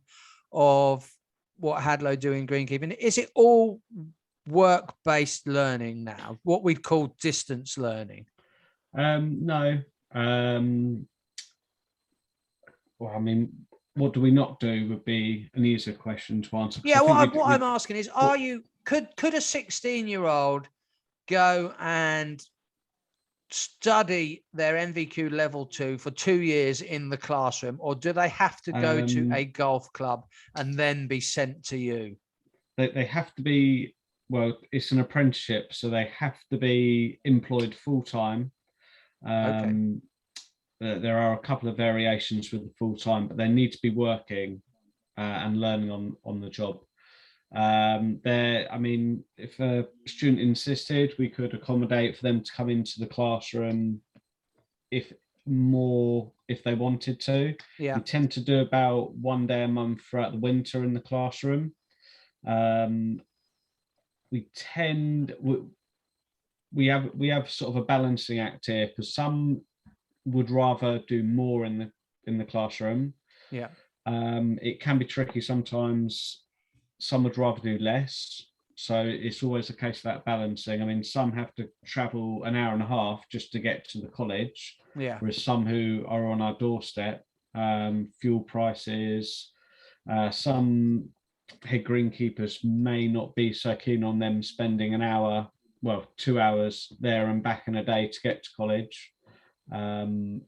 of what Hadlow do in greenkeeping? Is it all work-based learning now, what we'd call distance learning? No. Well, I mean, what do we not do would be an easier question to answer. Yeah, what I'm asking is, could a 16-year-old go and study their NVQ level 2 for 2 years in the classroom, or do they have to go to a golf club and then be sent to you? They have to be, well, it's an apprenticeship, so they have to be employed full-time. Okay. There are a couple of variations with the full-time, but they need to be working and learning on the job. If a student insisted, we could accommodate for them to come into the classroom if they wanted to. Yeah. We tend to do about 1 day a month throughout the winter in the classroom. We have sort of a balancing act here, because some would rather do more in the classroom. Yeah. It can be tricky sometimes. Some would rather do less, so it's always a case of that balancing. I mean, some have to travel an hour and a half just to get to the college, whereas some who are on our doorstep, fuel prices, some head greenkeepers may not be so keen on them spending an hour, well, 2 hours there and back in a day to get to college, when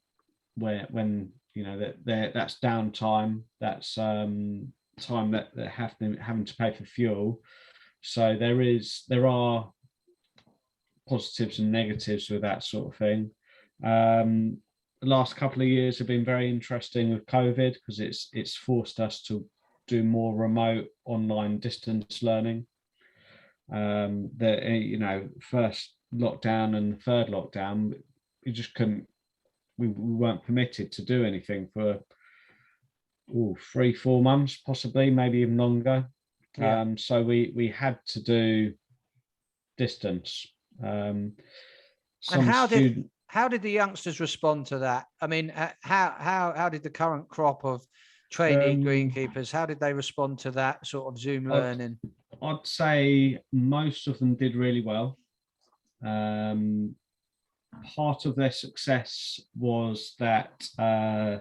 you know that's downtime, that's time that having to pay for fuel. So there are positives and negatives with that sort of thing. The last couple of years have been very interesting with COVID, because it's forced us to do more remote online distance learning. First lockdown and the third lockdown, we just couldn't, we weren't permitted to do anything for 3-4 months, possibly, maybe even longer. Yeah. So we had to do distance. And how did the youngsters respond to that? I mean, how did the current crop of trainee greenkeepers, how did they respond to that sort of Zoom learning? I'd say most of them did really well. Part of their success was that a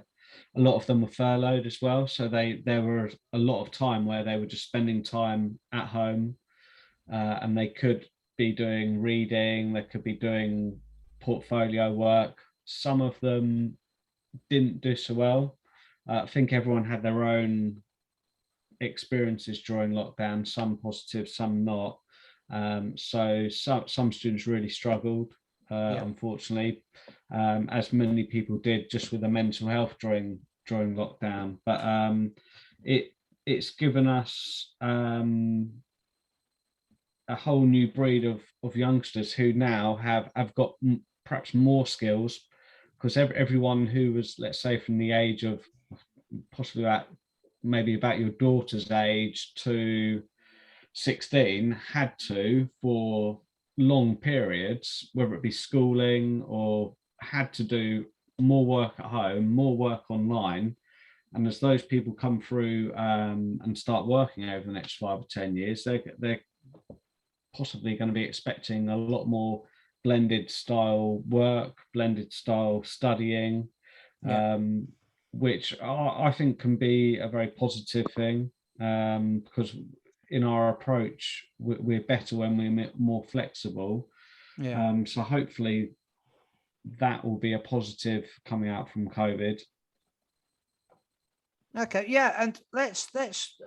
lot of them were furloughed as well, so there were a lot of time where they were just spending time at home, and they could be doing reading, they could be doing portfolio work. Some of them didn't do so well. I think everyone had their own experiences during lockdown, some positive, some not. So some students really struggled, unfortunately, as many people did, just with the mental health during lockdown. But it's given us a whole new breed of youngsters who now have got perhaps more skills, because everyone who was, let's say, from the age of possibly about your daughter's age to 16 had to, for long periods, whether it be schooling or had to do more work at home, more work online. And as those people come through and start working over the next 5 or 10 years, they're possibly going to be expecting a lot more blended style work, blended style studying, which I think can be a very positive thing, because in our approach, we're better when we're more flexible. So hopefully that will be a positive coming out from COVID. Okay, yeah, and let's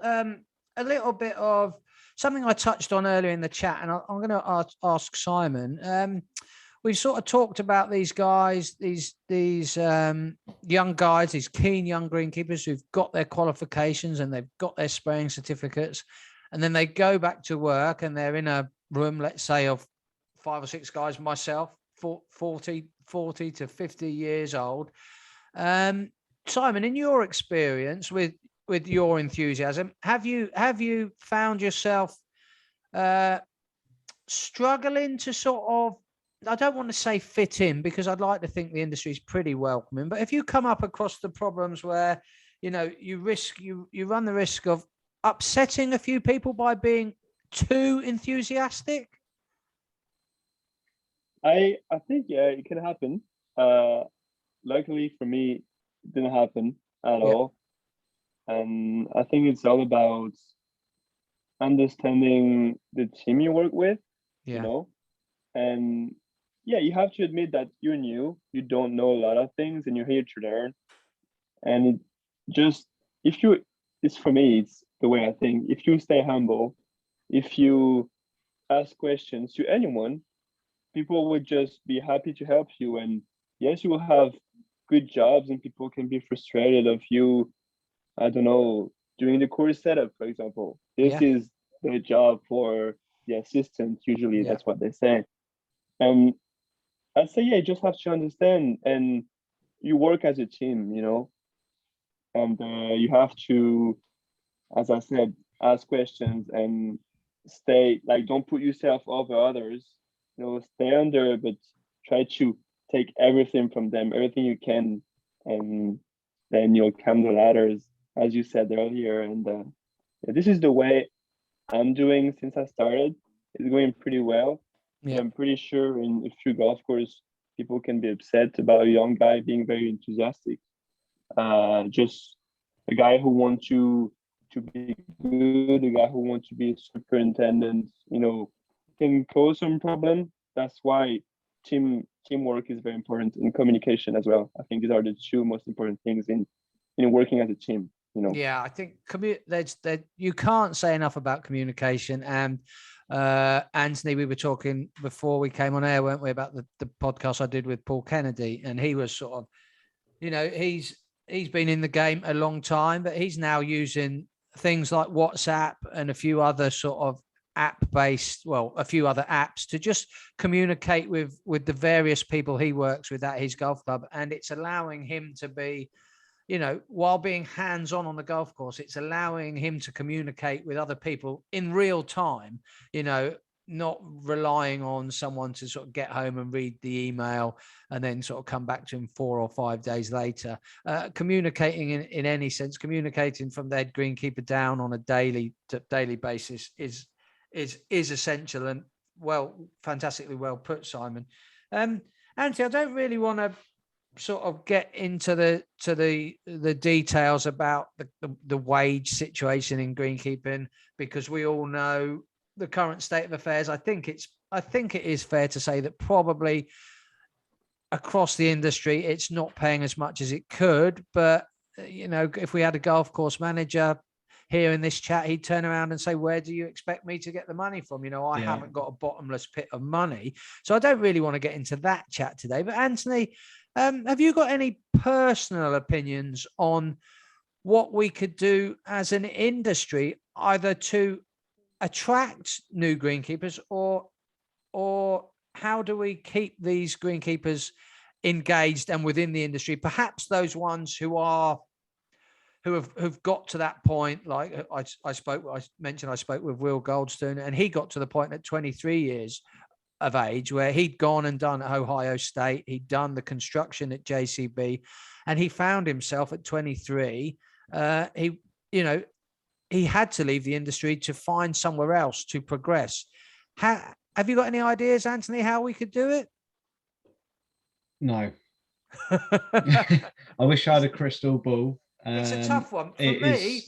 a little bit of something I touched on earlier in the chat, and I'm going to ask Simon. We've sort of talked about these guys, these young guys, these keen young greenkeepers who've got their qualifications and they've got their spraying certificates, and then they go back to work and they're in a room, let's say, of 5 or 6 guys, myself, 40 to 50 years old. Simon, in your experience with your enthusiasm, have you found yourself struggling to sort of, I don't want to say fit in, because I'd like to think the industry is pretty welcoming, but if you come up across the problems where, you know, you run the risk of upsetting a few people by being too enthusiastic? I think, yeah, it can happen. Luckily for me, it didn't happen at all. And I think it's all about understanding the team you work with, you know, and yeah, you have to admit that you're new, you don't know a lot of things, and you're here to learn. And it's for me, it's the way I think. If you stay humble, if you ask questions to anyone, people would just be happy to help you. And yes, you will have good jobs, and people can be frustrated of you, I don't know, doing the course setup, for example. This is the job for the assistant, usually that's what they say. And I say, yeah, you just have to understand, and you work as a team, you know, and you have to, as I said, ask questions and stay, like, don't put yourself over others, you know, stay under, but try to take everything from them, everything you can, and then you'll climb the ladders, as you said earlier. And this is the way I'm doing since I started. It's going pretty well. Yeah. I'm pretty sure in a few golf courses, people can be upset about a young guy being very enthusiastic. Just a guy who wants to to be good, a guy who wants to be a superintendent, can cause some problem. That's why teamwork is very important, in communication as well. I think these are the two most important things in working as a team. Yeah, I think you can't say enough about communication. And Anthony, we were talking before we came on air, weren't we, about the podcast I did with Paul Kennedy, and he was sort of, he's been in the game a long time, but he's now using things like WhatsApp and a few other sort of a few other apps to just communicate with the various people he works with at his golf club. And it's allowing him to be, while being hands-on on the golf course, it's allowing him to communicate with other people in real time, not relying on someone to sort of get home and read the email and then sort of come back to him 4 or 5 days later. Communicating in any sense, communicating from their greenkeeper down on a daily basis is essential. And fantastically well put, Simon. Anthony, I don't really want to sort of get into the details about the wage situation in greenkeeping, because we all know the current state of affairs. I think it is fair to say that probably across the industry it's not paying as much as it could. But if we had a golf course manager here in this chat, he'd turn around and say, where do you expect me to get the money from? I haven't got a bottomless pit of money. So I don't really want to get into that chat today. But Anthony, have you got any personal opinions on what we could do as an industry, either to attract new greenkeepers, or how do we keep these greenkeepers engaged and within the industry? Perhaps those ones who have got to that point, like I spoke with Will Goldstone, and he got to the point at 23 years of age where he'd gone and done at Ohio State, he'd done the construction at JCB, and he found himself at 23. He had to leave the industry to find somewhere else to progress. Have you got any ideas, Anthony, how we could do it? No. I wish I had a crystal ball. It's a tough one. For me,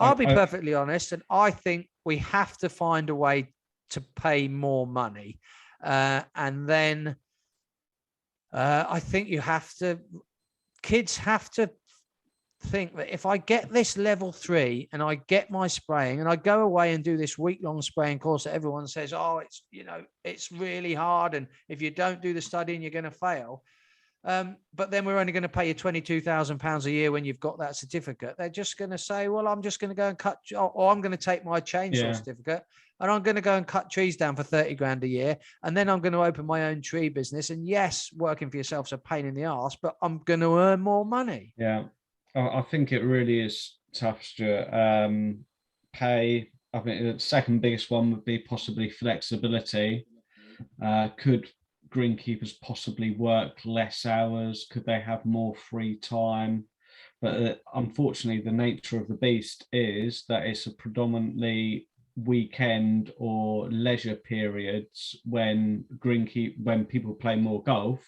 I'll be perfectly honest, and I think we have to find a way to pay more money. And then I think kids have to think that if I get this level 3 and I get my spraying and I go away and do this week-long spraying course that everyone says, it's really hard, and if you don't do the studying, you're going to fail. But then we're only going to pay you £22,000 a year when you've got that certificate. They're just going to say, well, I'm just going to go and or I'm going to take my chainsaw certificate and I'm going to go and cut trees down for 30 grand a year. And then I'm going to open my own tree business. And yes, working for yourself's a pain in the arse, but I'm going to earn more money. Yeah, I think it really is tough, Stuart. Pay, I think the second biggest one would be possibly flexibility. Could greenkeepers possibly work less hours? Could they have more free time? But unfortunately, the nature of the beast is that it's a predominantly weekend or leisure periods when people play more golf.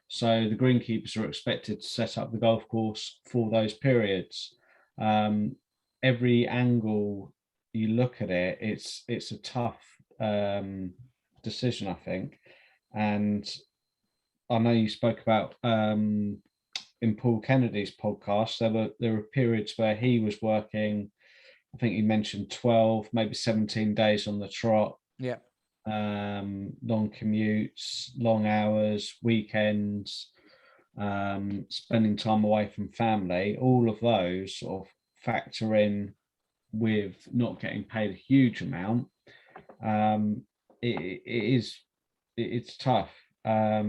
So the greenkeepers are expected to set up the golf course for those periods. Every angle you look at it, it's a tough decision, I think. And I know you spoke about in Paul Kennedy's podcast, there were periods where he was working, I think he mentioned 12, maybe 17 days on the trot. Yeah. Long commutes, long hours, weekends, spending time away from family. All of those sort of factor in with not getting paid a huge amount. It's tough. I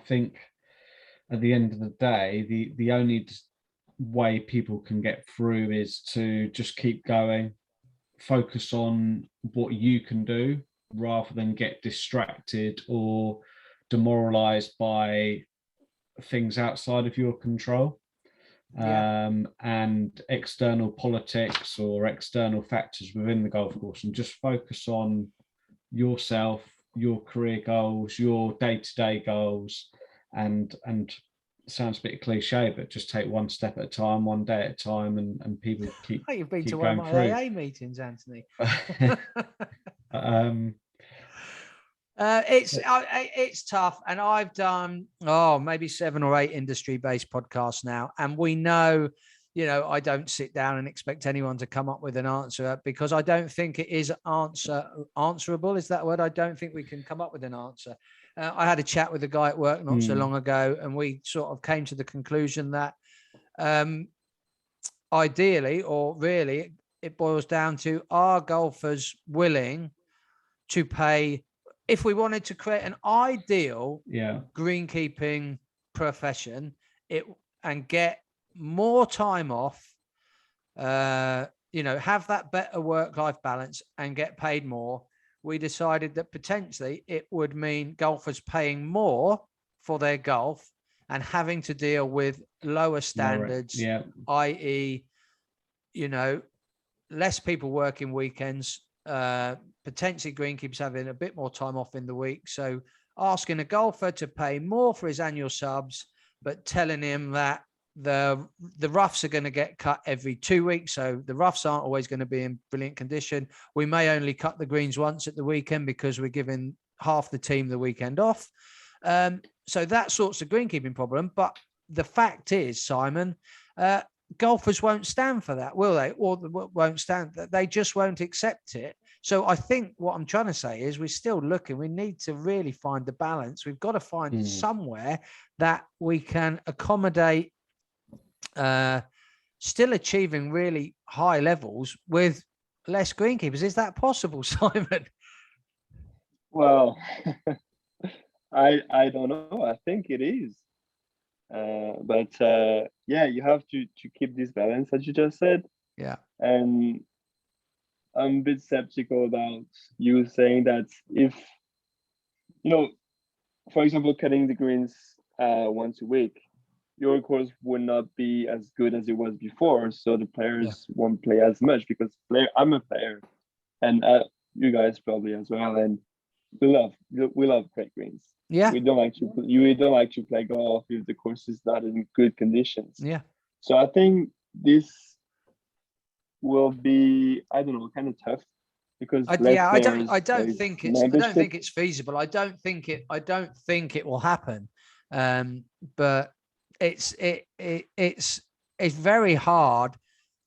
think at the end of the day, the only way people can get through is to just keep going, focus on what you can do rather than get distracted or demoralized by things outside of your control. And external politics or external factors within the golf course, and just focus on yourself, your career goals, your day-to-day goals, and sounds a bit cliche, but just take one step at a time, one day at a time, and people keep. Oh, you've been keep to one of my going AA meetings, Anthony. It's tough, and I've done maybe 7 or 8 industry-based podcasts now, and we know, I don't sit down and expect anyone to come up with an answer, because I don't think it is answerable. Is that a word? I don't think we can come up with an answer. I had a chat with a guy at work not so long ago, and we sort of came to the conclusion that ideally, or really, it boils down to, are golfers willing to pay? If we wanted to create an ideal greenkeeping profession, and get more time off, have that better work-life balance and get paid more, we decided that potentially it would mean golfers paying more for their golf and having to deal with lower standards, i.e., less people working weekends, potentially greenkeepers having a bit more time off in the week. So asking a golfer to pay more for his annual subs, but telling him that the roughs are going to get cut every 2 weeks. So the roughs aren't always going to be in brilliant condition. We may only cut the greens once at the weekend because we're giving half the team the weekend off. So that sorts the greenkeeping problem. But the fact is, Simon, golfers won't stand for that, will they? Or won't stand that. They just won't accept it. So I think what I'm trying to say is we're still looking. We need to really find the balance. We've got to find somewhere that we can accommodate still achieving really high levels with less greenkeepers. Is that possible, Simon? Well, I don't know. I think it is. But you have to keep this balance, as you just said. Yeah. And I'm a bit skeptical about you saying that if, for example, cutting the greens once a week, your course would not be as good as it was before. So the players won't play as much, because I'm a player, and you guys probably as well. And we love great greens. Yeah. We don't like to play golf if the course is not in good conditions. Yeah. So I think this will be, I don't know, kind of tough, because I don't think it's feasible. I don't think it will happen. But it's very hard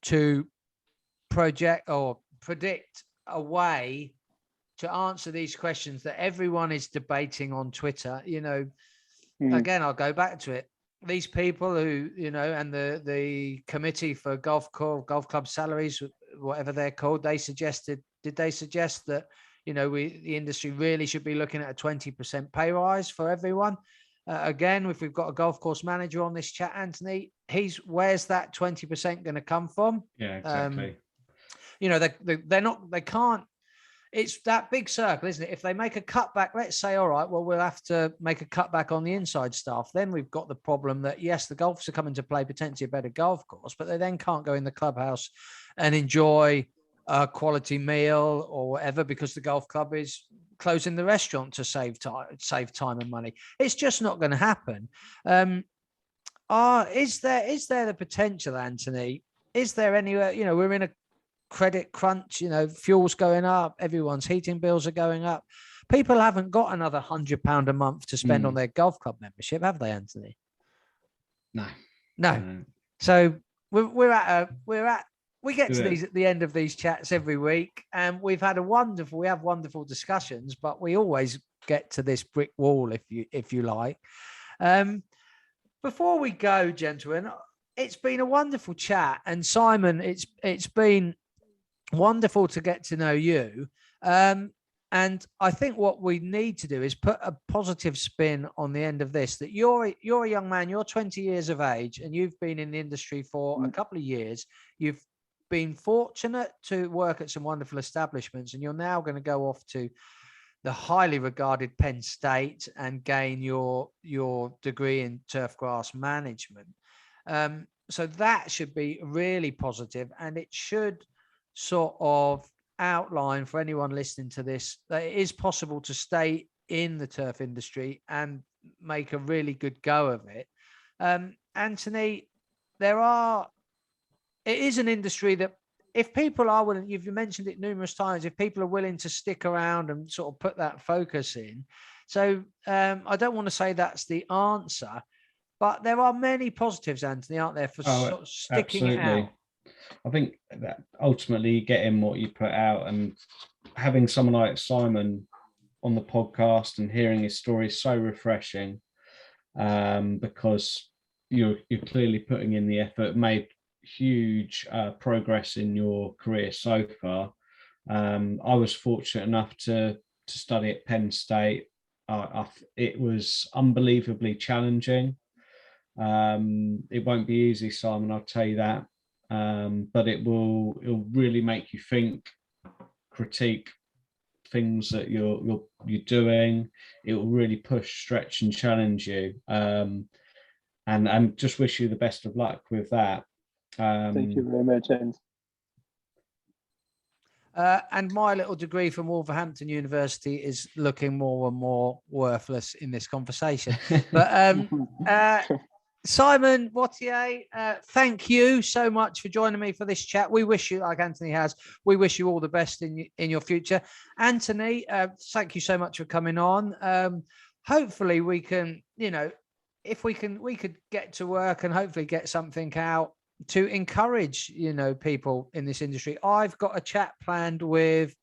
to project or predict a way to answer these questions that everyone is debating on Twitter. Again, I'll go back to it. These people who, and the committee for golf club salaries, whatever they're called, did they suggest that, the industry really should be looking at a 20% pay rise for everyone? Again, if we've got a golf course manager on this chat, Anthony, where's that 20% going to come from? Yeah, exactly. They can't. It's that big circle, isn't it? If they make a cutback, let's say, all right, well, we'll have to make a cutback on the inside staff. Then we've got the problem that, yes, the golfers are coming to play potentially a better golf course, but they then can't go in the clubhouse and enjoy a quality meal or whatever, because the golf club is closing the restaurant to save time and money. It's just not going to happen. Is there the potential, Anthony? Is there anywhere, we're in a credit crunch, fuel's going up, everyone's heating bills are going up. People haven't got another £100 a month to spend on their golf club membership, have they, Anthony? No. So we get to these at the end of these chats every week, and we have wonderful discussions, but we always get to this brick wall, if you like. Before we go, gentlemen, it's been a wonderful chat, and Simon, it's been wonderful to get to know you. And I think what we need to do is put a positive spin on the end of this, that you're a young man, you're 20 years of age, and you've been in the industry for a couple of years. You've been fortunate to work at some wonderful establishments, and you're now going to go off to the highly regarded Penn State and gain your degree in turf grass management. So that should be really positive, and it should sort of outline for anyone listening to this that it is possible to stay in the turf industry and make a really good go of it. Anthony, it is an industry that if people are willing, you've mentioned it numerous times, if people are willing to stick around and sort of put that focus in. So I don't want to say that's the answer, but there are many positives, Anthony, aren't there, for sort of sticking it out? I think that ultimately getting what you put out and having someone like Simon on the podcast and hearing his story is so refreshing, because you're clearly putting in the effort, made huge progress in your career so far. I was fortunate enough to study at Penn State. It was unbelievably challenging. It won't be easy, Simon, I'll tell you that. But it'll really make you think, critique things that you're doing. It will really push, stretch, and challenge you. And just wish you the best of luck with that. Thank you very much, James. And my little degree from Wolverhampton University is looking more and more worthless in this conversation. But Simon Wattier, thank you so much for joining me for this chat. We wish you, like Anthony has, we wish you all the best in your future. Anthony, thank you so much for coming on. Hopefully we can, if we could get to work and hopefully get something out to encourage, people in this industry. I've got a chat planned with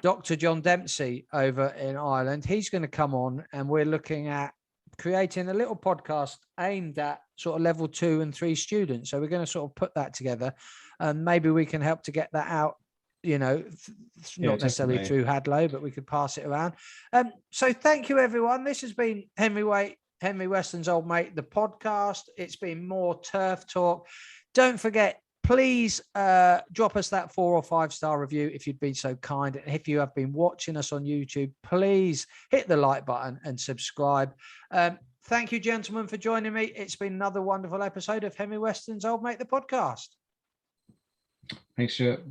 Dr. John Dempsey over in Ireland. He's going to come on and we're looking at creating a little podcast aimed at sort of level 2 and 3 students. So we're going to sort of put that together and maybe we can help to get that out, not necessarily through Hadlow, but we could pass it around. So thank you, everyone. This has been Henry Weston's Old Mate, the podcast. It's been more turf talk. Don't forget, please drop us that 4 or 5 star review if you'd been so kind. And if you have been watching us on YouTube, please hit the like button and subscribe. Thank you, gentlemen, for joining me. It's been another wonderful episode of Henry Weston's Old Mate, the podcast. Thanks, Stuart.